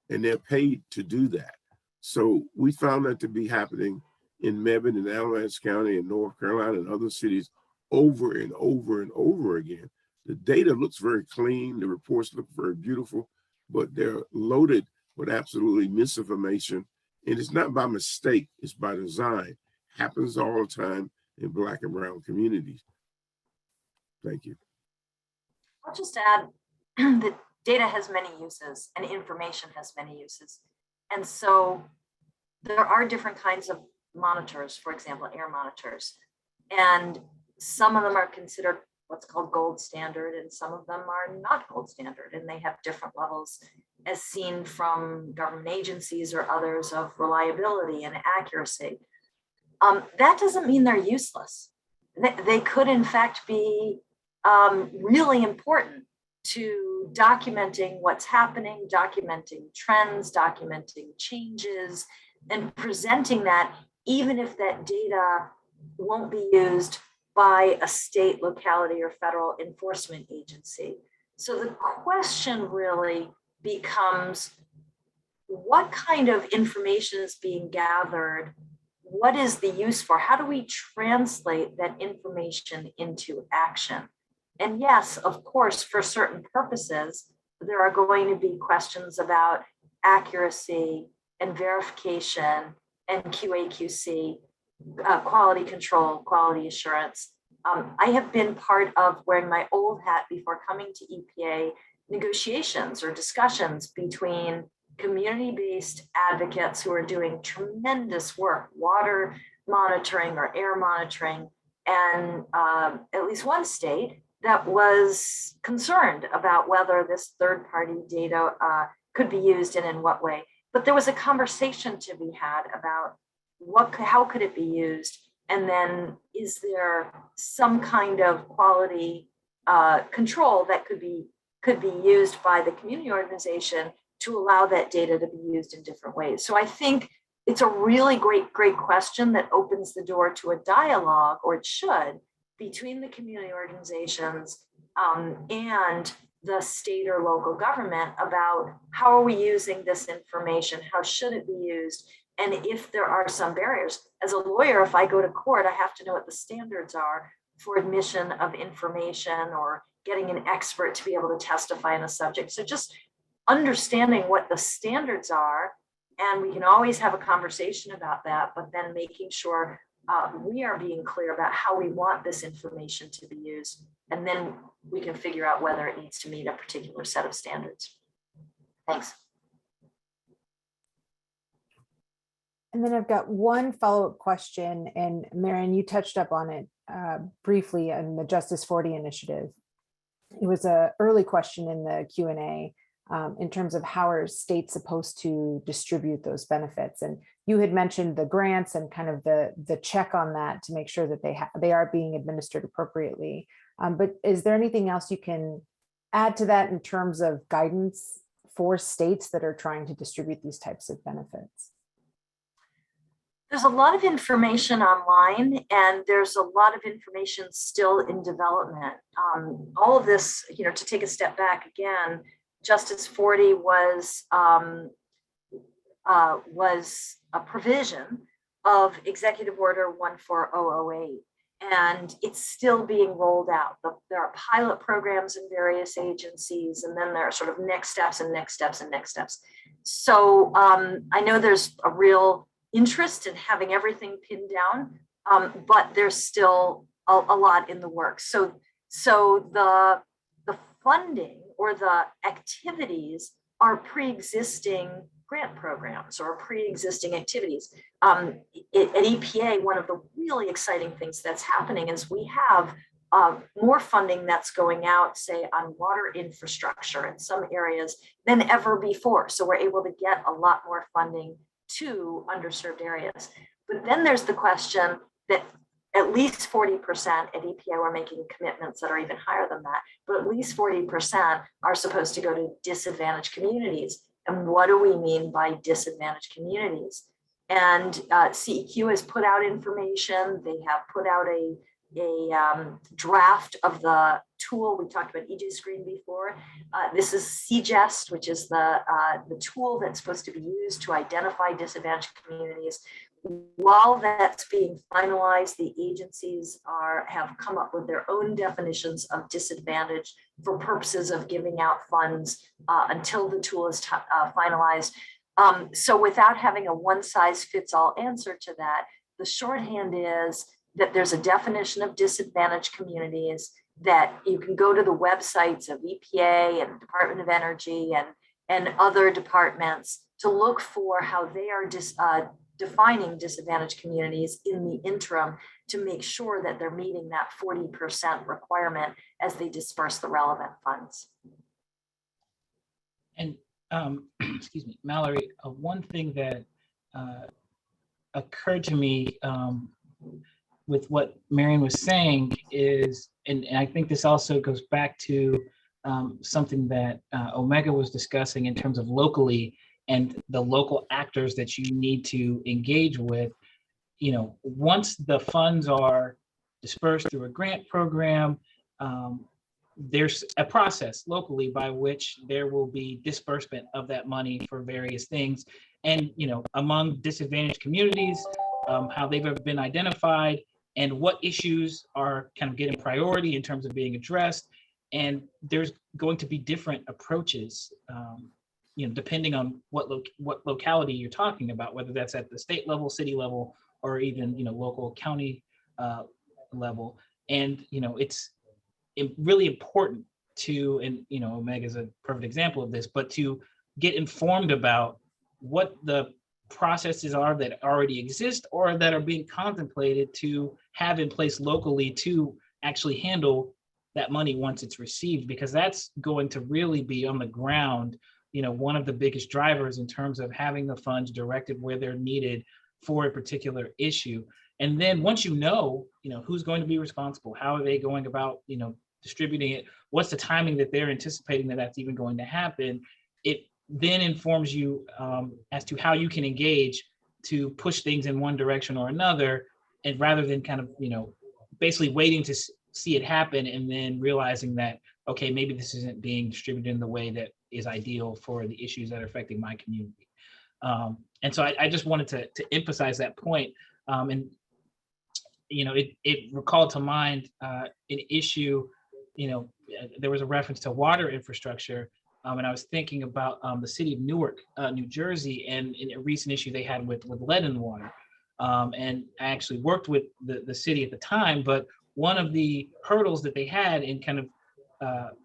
and they're paid to do that. So we found that to be happening in Mebane and Alamance County and North Carolina and other cities over and over and over again. The data looks very clean. The reports look very beautiful, but they're loaded with absolutely misinformation. And it's not by mistake, it's by design. Happens all the time in Black and brown communities. Thank you. I'll just add that data has many uses and information has many uses. And so there are different kinds of monitors, for example, air monitors. And some of them are considered what's called gold standard, and some of them are not gold standard, and they have different levels as seen from government agencies or others of reliability and accuracy. that doesn't mean they're useless. They could in fact be really important to documenting what's happening, documenting trends, documenting changes, and presenting that, even if that data won't be used by a state, locality, or federal enforcement agency. So the question really becomes, what kind of information is being gathered? What is the use for? How do we translate that information into action? And yes, of course, for certain purposes, there are going to be questions about accuracy and verification and QA/QC, quality control, quality assurance. I have been part of, wearing my old hat before coming to EPA, negotiations or discussions between community-based advocates who are doing tremendous work, water monitoring or air monitoring, and at least one state that was concerned about whether this third-party data could be used and in what way. But there was a conversation to be had about how could it be used, and then is there some kind of quality control that could be used by the community organization to allow that data to be used in different ways. So I think it's a really great question that opens the door to a dialogue, or it should, between the community organizations and the state or local government about how are we using this information, how should it be used, and if there are some barriers. As a lawyer, if I go to court, I have to know what the standards are for admission of information or getting an expert to be able to testify on a subject. So just understanding what the standards are, and we can always have a conversation about that, but then making sure we are being clear about how we want this information to be used, and then we can figure out whether it needs to meet a particular set of standards. Thanks. And then I've got one follow-up question, and Marion, you touched up on it briefly on the Justice 40 initiative. It was an early question in the Q&A in terms of how are states supposed to distribute those benefits. And you had mentioned the grants and kind of the check on that to make sure that they are being administered appropriately. But is there anything else you can add to that in terms of guidance for states that are trying to distribute these types of benefits? There's a lot of information online, and there's a lot of information still in development. All of this, to take a step back again, Justice 40 was a provision of Executive Order 14008, and it's still being rolled out. There are pilot programs in various agencies, and then there are sort of next steps and next steps and next steps. So I know there's a real interest in having everything pinned down, but there's still a lot in the works. So the funding or the activities are pre-existing grant programs or pre-existing activities. At EPA, one of the really exciting things that's happening is we have more funding that's going out, say, on water infrastructure in some areas than ever before. So we're able to get a lot more funding to underserved areas. But then there's the question that at least 40% at EPA, we're making commitments that are even higher than that, but at least 40% are supposed to go to disadvantaged communities. And what do we mean by disadvantaged communities? And CEQ has put out information. They have put out a draft of the tool. We talked about EJ Screen before. This is CGEST, which is the tool that's supposed to be used to identify disadvantaged communities. While that's being finalized, the agencies have come up with their own definitions of disadvantage for purposes of giving out funds until the tool is finalized. So without having a one-size-fits-all answer to that, the shorthand is that there's a definition of disadvantaged communities, that you can go to the websites of EPA and Department of Energy and other departments to look for how they are defining disadvantaged communities in the interim to make sure that they're meeting that 40% requirement as they disperse the relevant funds. And excuse me, Mallory, one thing that occurred to me with what Marion was saying is, and I think this also goes back to something that Omega was discussing in terms of locally and the local actors that you need to engage with. You know, once the funds are dispersed through a grant program, there's a process locally by which there will be disbursement of that money for various things. And, you know, among disadvantaged communities, how they've been identified and what issues are kind of getting priority in terms of being addressed. And there's going to be different approaches, you know, depending on what locality you're talking about, whether that's at the state level, city level, or even, you know, local county level. And, you know, it's really important to, and, you know, Omega is a perfect example of this, but to get informed about what the processes are that already exist or that are being contemplated to have in place locally to actually handle that money once it's received, because that's going to really be on the ground, you know, one of the biggest drivers in terms of having the funds directed where they're needed for a particular issue. And then once you know, who's going to be responsible, how are they going about, you know, distributing it, what's the timing that they're anticipating that that's even going to happen, it then informs you as to how you can engage to push things in one direction or another. And rather than kind of, you know, basically waiting to see it happen and then realizing that, okay, maybe this isn't being distributed in the way that is ideal for the issues that are affecting my community. And so I just wanted to emphasize that point. And, you know, it recalled to mind an issue, you know, there was a reference to water infrastructure. And I was thinking about the city of Newark, New Jersey, and in a recent issue they had with lead in the water. And I actually worked with the city at the time, but one of the hurdles that they had in kind of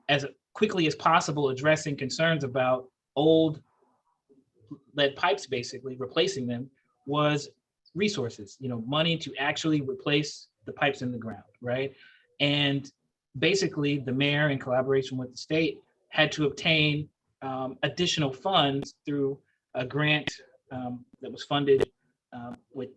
as quickly as possible addressing concerns about old lead pipes, basically replacing them, was resources, you know, money to actually replace the pipes in the ground, right? And basically the mayor, in collaboration with the state, had to obtain additional funds through a grant that was funded with,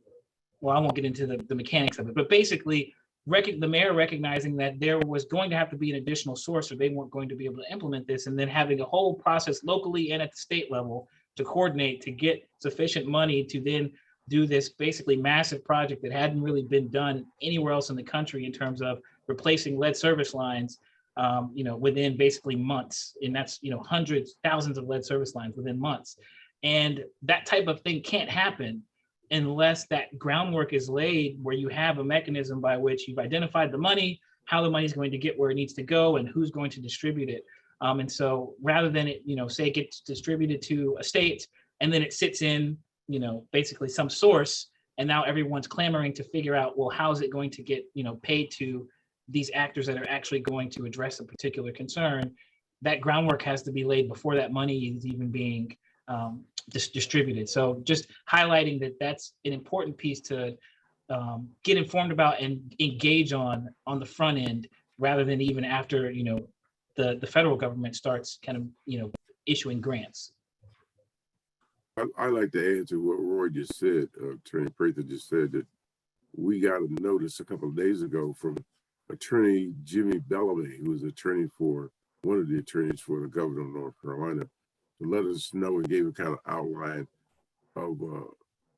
well, I won't get into the mechanics of it, but basically the mayor recognizing that there was going to have to be an additional source or they weren't going to be able to implement this, and then having a whole process locally and at the state level to coordinate to get sufficient money to then do this basically massive project that hadn't really been done anywhere else in the country in terms of replacing lead service lines, you know, within basically months. And that's, you know, hundreds, thousands of lead service lines within months. And that type of thing can't happen unless that groundwork is laid where you have a mechanism by which you've identified the money, how the money is going to get where it needs to go, and who's going to distribute it. And so rather than it, you know, say it gets distributed to a state and then it sits in, you know, basically some source, and now everyone's clamoring to figure out, well, how is it going to get, you know, paid to these actors that are actually going to address a particular concern. That groundwork has to be laid before that money is even being distributed. So just highlighting that that's an important piece to get informed about and engage on the front end, rather than even after, you know, the federal government starts kind of, you know, issuing grants. I like to add to what Roy just said. Attorney Prather just said that we got a notice a couple of days ago from Attorney Jimmy Bellamy, who was attorney for one of the attorneys for the governor of North Carolina, to let us know and gave a kind of outline of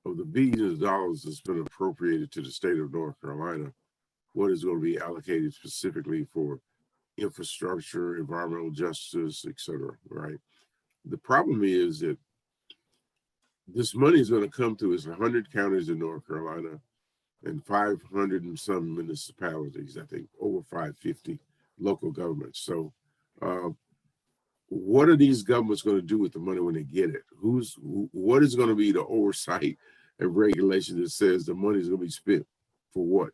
the billions of dollars that's been appropriated to the state of North Carolina, what is going to be allocated specifically for infrastructure, environmental justice, et cetera, right? The problem is that this money is going to come to us 100 counties in North Carolina and 500 and some municipalities, I think over 550 local governments. So what are these governments going to do with the money when they get it? What is going to be the oversight and regulation that says the money is going to be spent for what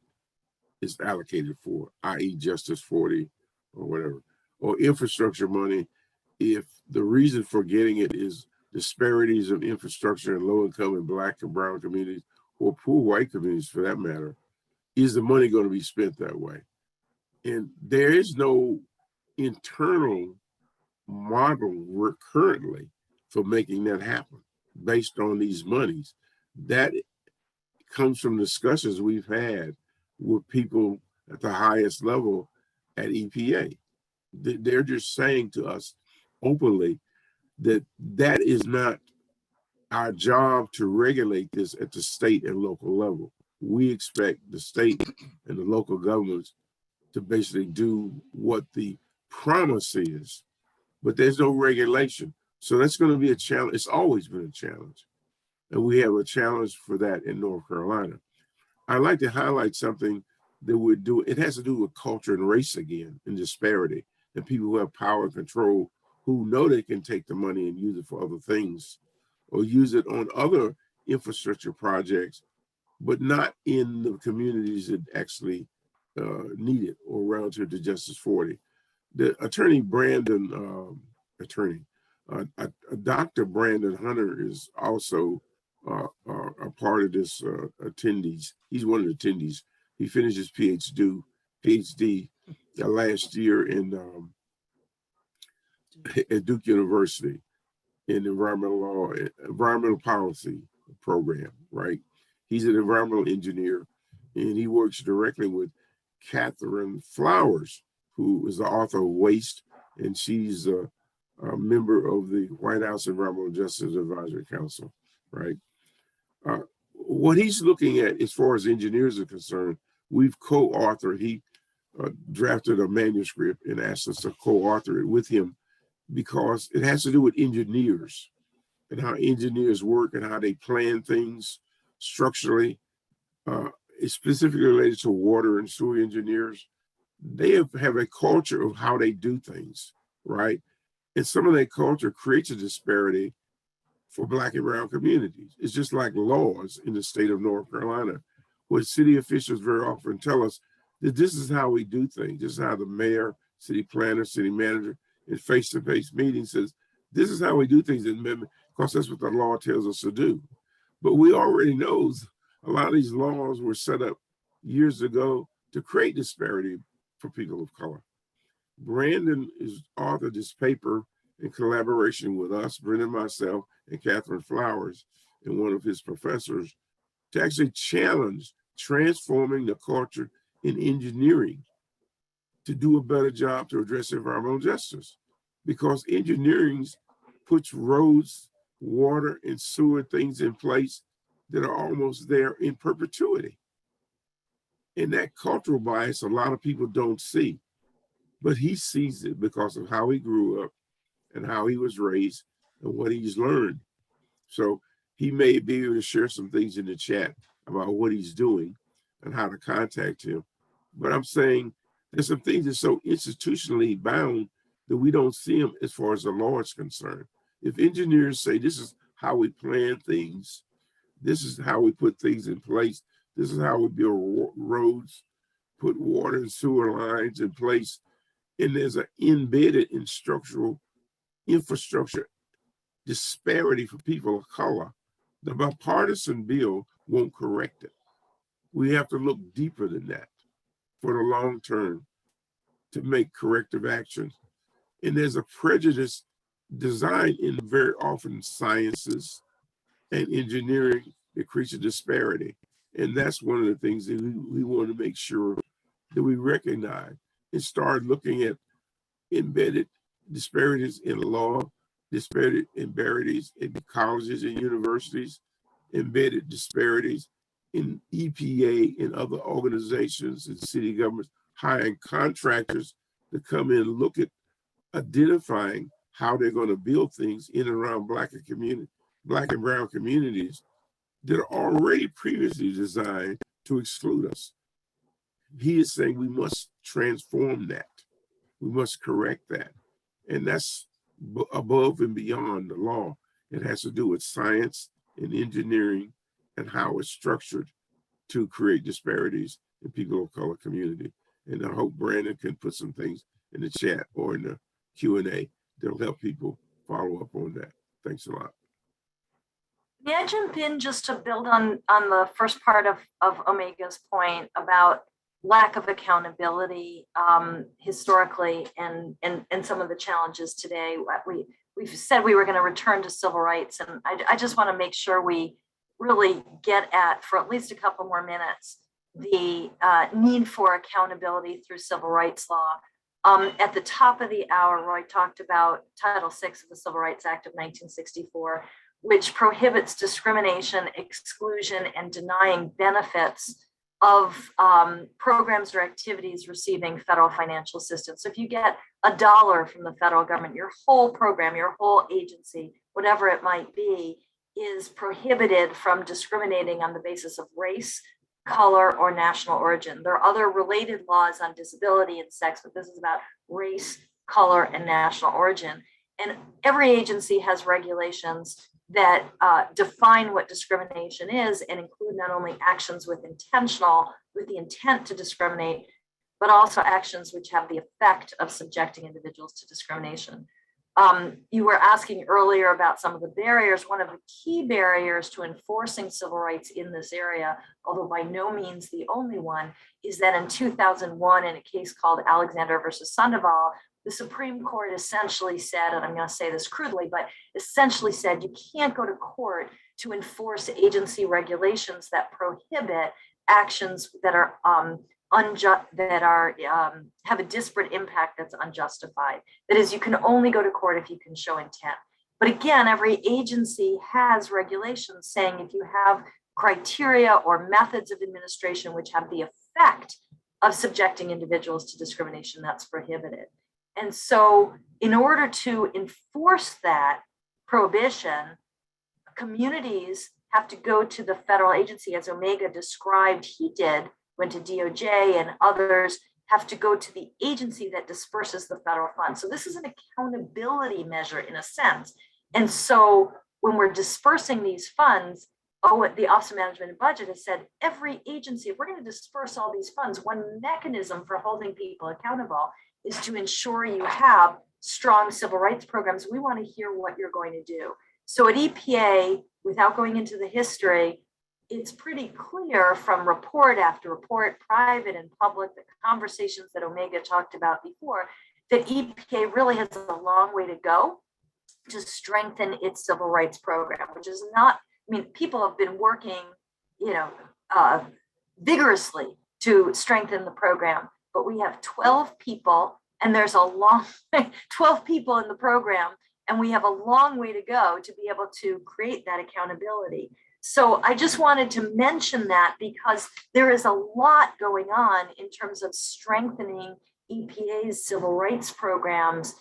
it's allocated for, i.e. Justice 40 or whatever, or infrastructure money? If the reason for getting it is disparities of infrastructure in low income and Black and brown communities, or poor white communities for that matter, is the money going to be spent that way? And there is no internal model currently for making that happen based on these monies. That comes from discussions we've had with people at the highest level at EPA. They're just saying to us openly that that is not our job to regulate this at the state and local level. We expect the state and the local governments to basically do what the promise is, but there's no regulation. So that's going to be a challenge. It's always been a challenge. And we have a challenge for that in North Carolina. I'd like to highlight something that we're doing. It has to do with culture and race again, and disparity, and people who have power and control who know they can take the money and use it for other things or use it on other infrastructure projects, but not in the communities that actually need it or relative to Justice 40. The attorney Brandon, Dr. Brandon Hunter is also a part of this attendees. He's one of the attendees. He finished his PhD last year in at Duke University in environmental policy program, right? He's an environmental engineer, and he works directly with Catherine Flowers, who is the author of Waste, and she's a member of the White House Environmental Justice Advisory Council, right? What he's looking at as far as engineers are concerned, we've co-authored, he drafted a manuscript and asked us to co-author it with him because it has to do with engineers and how engineers work and how they plan things structurally. It's specifically related to water and sewer engineers. They have a culture of how they do things, right? And some of that culture creates a disparity for Black and brown communities. It's just like laws in the state of North Carolina, where city officials very often tell us that this is how we do things. This is how the mayor, city planner, city manager in face-to-face meetings says, this is how we do things in amendment, because that's what the law tells us to do. But we already know a lot of these laws were set up years ago to create disparity for people of color. Brandon is authored this paper in collaboration with us, Brendan, myself, and Catherine Flowers, and one of his professors, to actually challenge transforming the culture in engineering to do a better job to address environmental justice. Because engineering puts roads, water, and sewer things in place that are almost there in perpetuity. And that cultural bias, a lot of people don't see, but he sees it because of how he grew up and how he was raised and what he's learned. So he may be able to share some things in the chat about what he's doing and how to contact him. But I'm saying there's some things that are so institutionally bound that we don't see them as far as the law is concerned. If engineers say this is how we plan things, this is how we put things in place, this is how we build roads, put water and sewer lines in place, and there's an embedded in structural infrastructure disparity for people of color, the bipartisan bill won't correct it. We have to look deeper than that for the long term to make corrective actions. And there's a prejudice designed in very often sciences and engineering that creates a disparity. And that's one of the things that we want to make sure that we recognize and start looking at embedded disparities in law, disparities in colleges and universities, embedded disparities in EPA and other organizations and city governments, hiring contractors to come in and look at identifying how they're going to build things in and around Black and brown communities that are already previously designed to exclude us. He is saying we must transform that. We must correct that. And that's above and beyond the law. It has to do with science and engineering and how it's structured to create disparities in people of color community. And I hope Brandon can put some things in the chat or in the Q&A that'll help people follow up on that. Thanks a lot. May I jump in just to build on the first part of Omega's point about lack of accountability historically and some of the challenges today. We've said we were going to return to civil rights, and I just want to make sure we really get at, for at least a couple more minutes, the need for accountability through civil rights law. At the top of the hour, Roy talked about Title VI of the Civil Rights Act of 1964, which prohibits discrimination, exclusion, and denying benefits of programs or activities receiving federal financial assistance. So if you get $1 from the federal government, your whole program, your whole agency, whatever it might be, is prohibited from discriminating on the basis of race, color, or national origin. There are other related laws on disability and sex, but this is about race, color, and national origin. And every agency has regulations that define what discrimination is and include not only actions with the intent to discriminate, but also actions which have the effect of subjecting individuals to discrimination. You were asking earlier about some of the barriers. One of the key barriers to enforcing civil rights in this area, although by no means the only one, is that in 2001, in a case called Alexander versus Sandoval, the Supreme Court essentially said, and I'm going to say this crudely, but essentially said you can't go to court to enforce agency regulations that prohibit actions that are unjust, that are have a disparate impact that's unjustified. That is, you can only go to court if you can show intent. But again, every agency has regulations saying if you have criteria or methods of administration which have the effect of subjecting individuals to discrimination, that's prohibited. And so in order to enforce that prohibition, communities have to go to the federal agency, as Omega described he did, went to DOJ, and others have to go to the agency that disperses the federal funds. So this is an accountability measure in a sense. And so when we're dispersing these funds, the Office of Management and Budget has said every agency, if we're going to disperse all these funds, one mechanism for holding people accountable is to ensure you have strong civil rights programs. We want to hear what you're going to do. So at EPA, without going into the history, it's pretty clear from report after report, private and public, the conversations that Omega talked about before, that EPA really has a long way to go to strengthen its civil rights program, which is not, I mean, people have been working, vigorously to strengthen the program, but we have 12 people and there's a long 12 people in the program, and we have a long way to go to be able to create that accountability. So I just wanted to mention that because there is a lot going on in terms of strengthening EPA's civil rights programs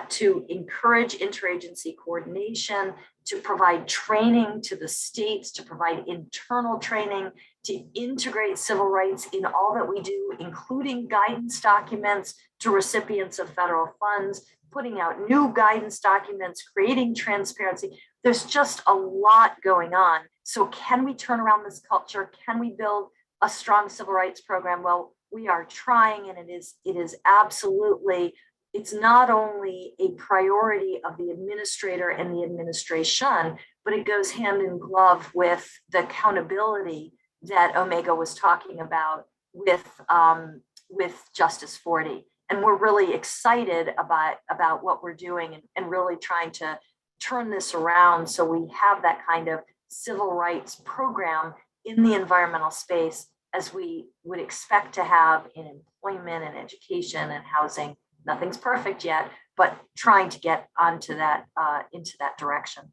to encourage interagency coordination, to provide training to the states, to provide internal training, to integrate civil rights in all that we do, including guidance documents to recipients of federal funds, putting out new guidance documents, creating transparency. There's just a lot going on. So can we turn around this culture? Can we build a strong civil rights program? Well, we are trying, and it is absolutely, it's not only a priority of the administrator and the administration, but it goes hand in glove with the accountability that Omega was talking about with Justice 40. And we're really excited about what we're doing and really trying to turn this around so we have that kind of civil rights program in the environmental space as we would expect to have in employment and education and housing. Nothing's perfect yet, but trying to get onto that into that direction.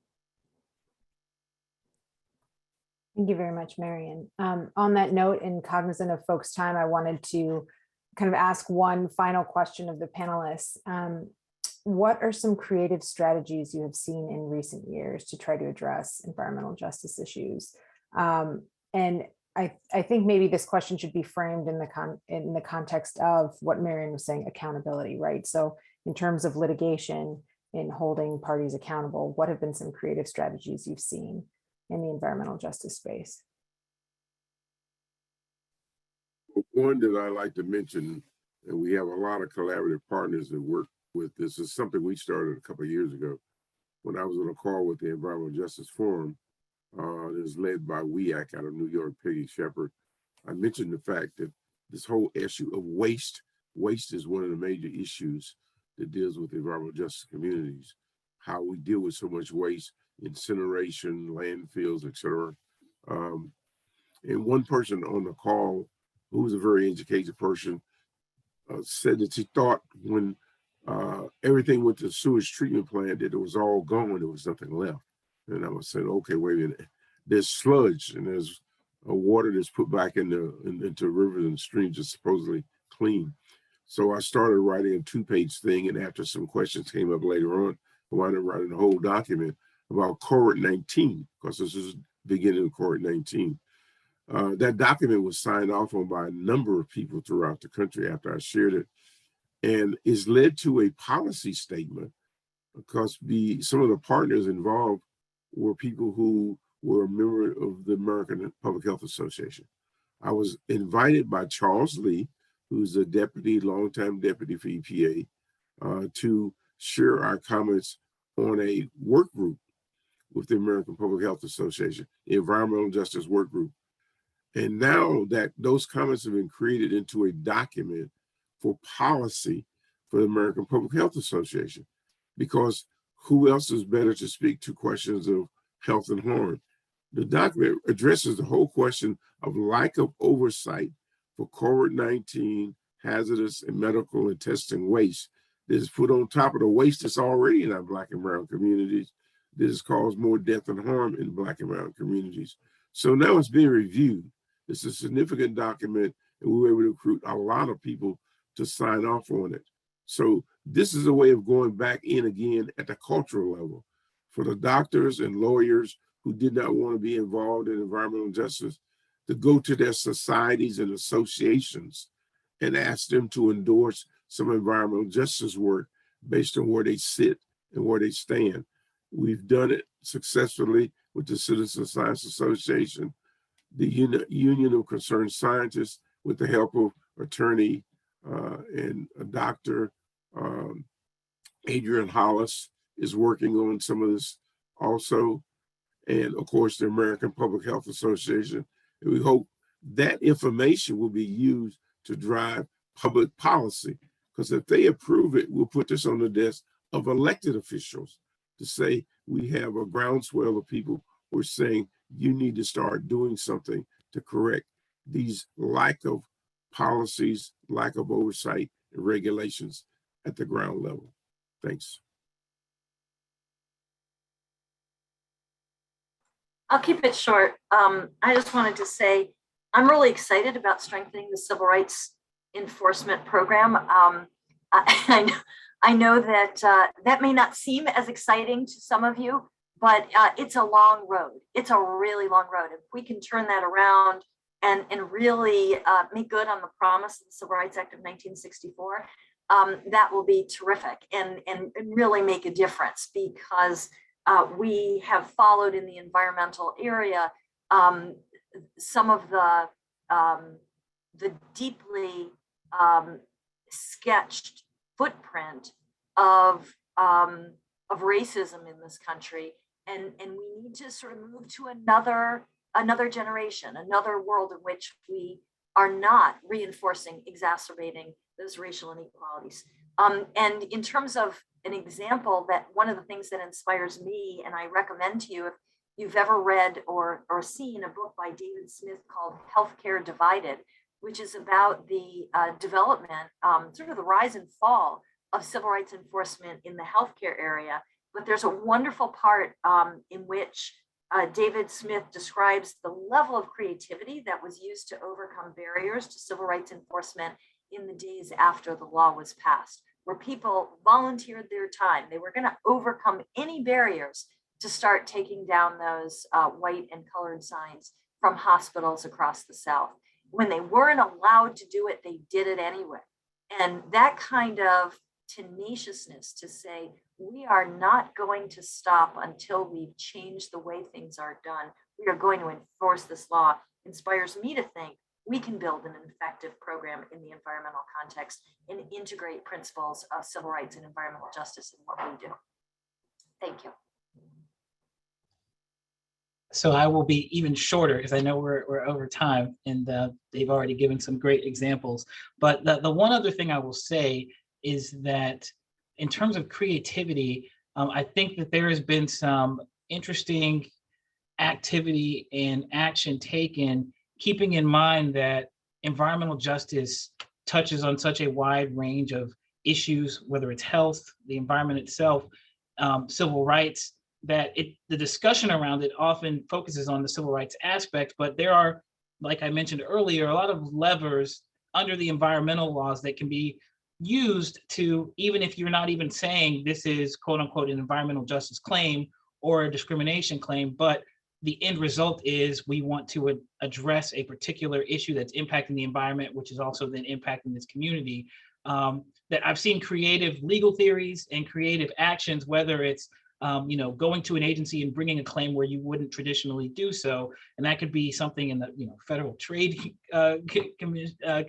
Thank you very much, Marion. On that note, and cognizant of folks' time, I wanted to kind of ask one final question of the panelists. What are some creative strategies you have seen in recent years to try to address environmental justice issues? And I think maybe this question should be framed in the context of what Marion was saying, accountability, right? So in terms of litigation in holding parties accountable, what have been some creative strategies you've seen in the environmental justice space? One that I like to mention, and we have a lot of collaborative partners that work with this, is something we started a couple of years ago when I was on a call with the Environmental Justice Forum. It is led by WEAC out of New York, Peggy Shepard. I mentioned the fact that this whole issue of waste is one of the major issues that deals with the environmental justice communities. How we deal with so much waste, incineration, landfills, etc. And one person on the call, who was a very educated person, said that she thought when everything went to the sewage treatment plant that it was all gone, there was nothing left. And I was saying, okay, wait a minute. There's sludge and there's water that's put back into rivers and streams that's supposedly clean. So I started writing a 2-page thing, and after some questions came up later on, I wound up writing a whole document about COVID-19, because this is the beginning of COVID-19. That document was signed off on by a number of people throughout the country after I shared it, and it's led to a policy statement, because some of the partners involved were people who were a member of the American Public Health Association. I was invited by Charles Lee, who's a longtime deputy for EPA, to share our comments on a work group with the American Public Health Association, the Environmental Justice Work Group. And now that those comments have been created into a document for policy for the American Public Health Association, because who else is better to speak to questions of health and harm? The document addresses the whole question of lack of oversight for COVID-19 hazardous and medical and testing waste that is put on top of the waste that's already in our Black and brown communities, that has caused more death and harm in Black and brown communities. So now it's being reviewed. It's a significant document, and we were able to recruit a lot of people to sign off on it. So this is a way of going back in again at the cultural level for the doctors and lawyers who did not want to be involved in environmental justice to go to their societies and associations and ask them to endorse some environmental justice work based on where they sit and where they stand. We've done it successfully with the Citizen Science Association, the Union of Concerned Scientists, with the help of attorney and a doctor, Adrian Hollis is working on some of this also. And of course, the American Public Health Association. And we hope that information will be used to drive public policy, because if they approve it, we'll put this on the desk of elected officials to say we have a groundswell of people who are saying you need to start doing something to correct these lack of policies, lack of oversight and regulations at the ground level. Thanks. I'll keep it short. I just wanted to say I'm really excited about strengthening the civil rights enforcement program. I know that that may not seem as exciting to some of you, but it's a long road. It's a really long road. If we can turn that around and really make good on the promise of the Civil Rights Act of 1964, that will be terrific and really make a difference, because we have followed in the environmental area some of the deeply sketched footprint of racism in this country, and we need to sort of move to another generation, another world in which we are not reinforcing, exacerbating those racial inequalities. And in terms of an example, that one of the things that inspires me, and I recommend to you, if you've ever read or seen a book by David Smith called Healthcare Divided, which is about the development, sort of the rise and fall of civil rights enforcement in the healthcare area. But there's a wonderful part in which David Smith describes the level of creativity that was used to overcome barriers to civil rights enforcement in the days after the law was passed, where people volunteered their time. They were going to overcome any barriers to start taking down those white and colored signs from hospitals across the South. When they weren't allowed to do it, they did it anyway. And that kind of tenaciousness to say, we are not going to stop until we've changed the way things are done. We are going to enforce this law, inspires me to think we can build an effective program in the environmental context and integrate principles of civil rights and environmental justice in what we do. Thank you. So I will be even shorter because I know we're over time, and they've already given some great examples. But the one other thing I will say is that in terms of creativity, I think that there has been some interesting activity and action taken, keeping in mind that environmental justice touches on such a wide range of issues, whether it's health, the environment itself, civil rights, that the discussion around it often focuses on the civil rights aspect, but there are, like I mentioned earlier, a lot of levers under the environmental laws that can be used to, even if you're not even saying this is quote unquote an environmental justice claim or a discrimination claim, but the end result is we want to address a particular issue that's impacting the environment, which is also then impacting this community. That I've seen creative legal theories and creative actions, whether it's going to an agency and bringing a claim where you wouldn't traditionally do so, and that could be something in the Federal Trade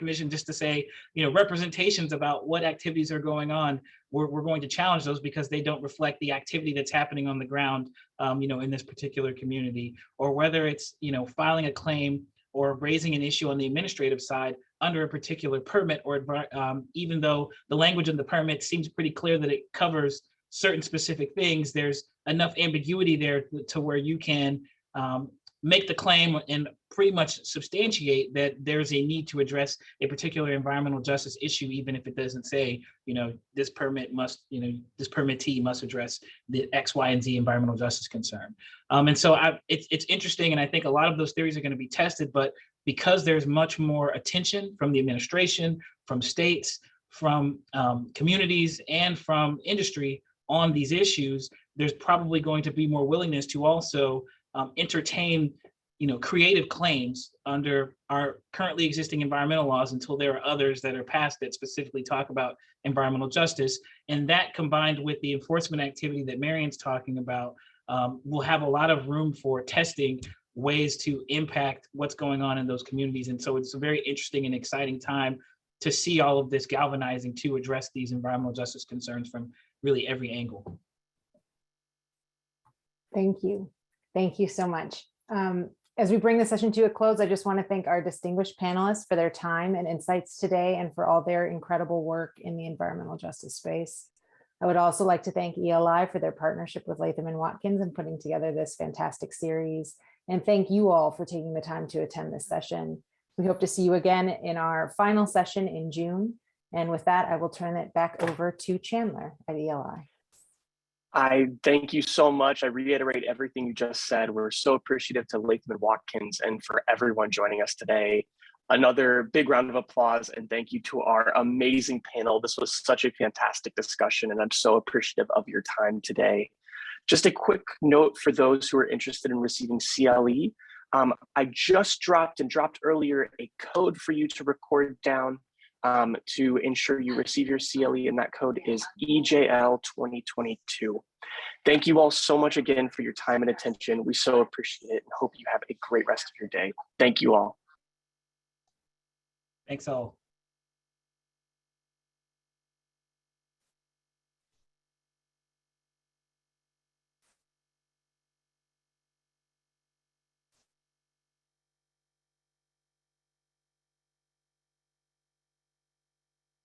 Commission, just to say representations about what activities are going on. We're going to challenge those because they don't reflect the activity that's happening on the ground, in this particular community, or whether it's filing a claim or raising an issue on the administrative side under a particular permit, or even though the language of the permit seems pretty clear that it covers certain specific things, there's enough ambiguity there to where you can make the claim and pretty much substantiate that there's a need to address a particular environmental justice issue, even if it doesn't say, this permit must, this permittee must address the X, Y, and Z environmental justice concern. And so it's interesting, and I think a lot of those theories are going to be tested, but because there's much more attention from the administration, from states, from communities, and from industry on these issues, there's probably going to be more willingness to also entertain creative claims under our currently existing environmental laws until there are others that are passed that specifically talk about environmental justice. And that, combined with the enforcement activity that Marion's talking about, will have a lot of room for testing ways to impact what's going on in those communities. And so it's a very interesting and exciting time to see all of this galvanizing to address these environmental justice concerns from really every angle. Thank you. Thank you so much. As we bring the session to a close, I just want to thank our distinguished panelists for their time and insights today and for all their incredible work in the environmental justice space. I would also like to thank ELI for their partnership with Latham & Watkins in putting together this fantastic series. And thank you all for taking the time to attend this session. We hope to see you again in our final session in June. And with that, I will turn it back over to Chandler at ELI. I thank you so much. I reiterate everything you just said. We're so appreciative to Latham & Watkins and for everyone joining us today. Another big round of applause and thank you to our amazing panel. This was such a fantastic discussion and I'm so appreciative of your time today. Just a quick note for those who are interested in receiving CLE. I just dropped earlier a code for you to record down to ensure you receive your CLE, and that code is EJL 2022. Thank you all so much again for your time and attention. We so appreciate it and hope you have a great rest of your day. Thank you all. Thanks all.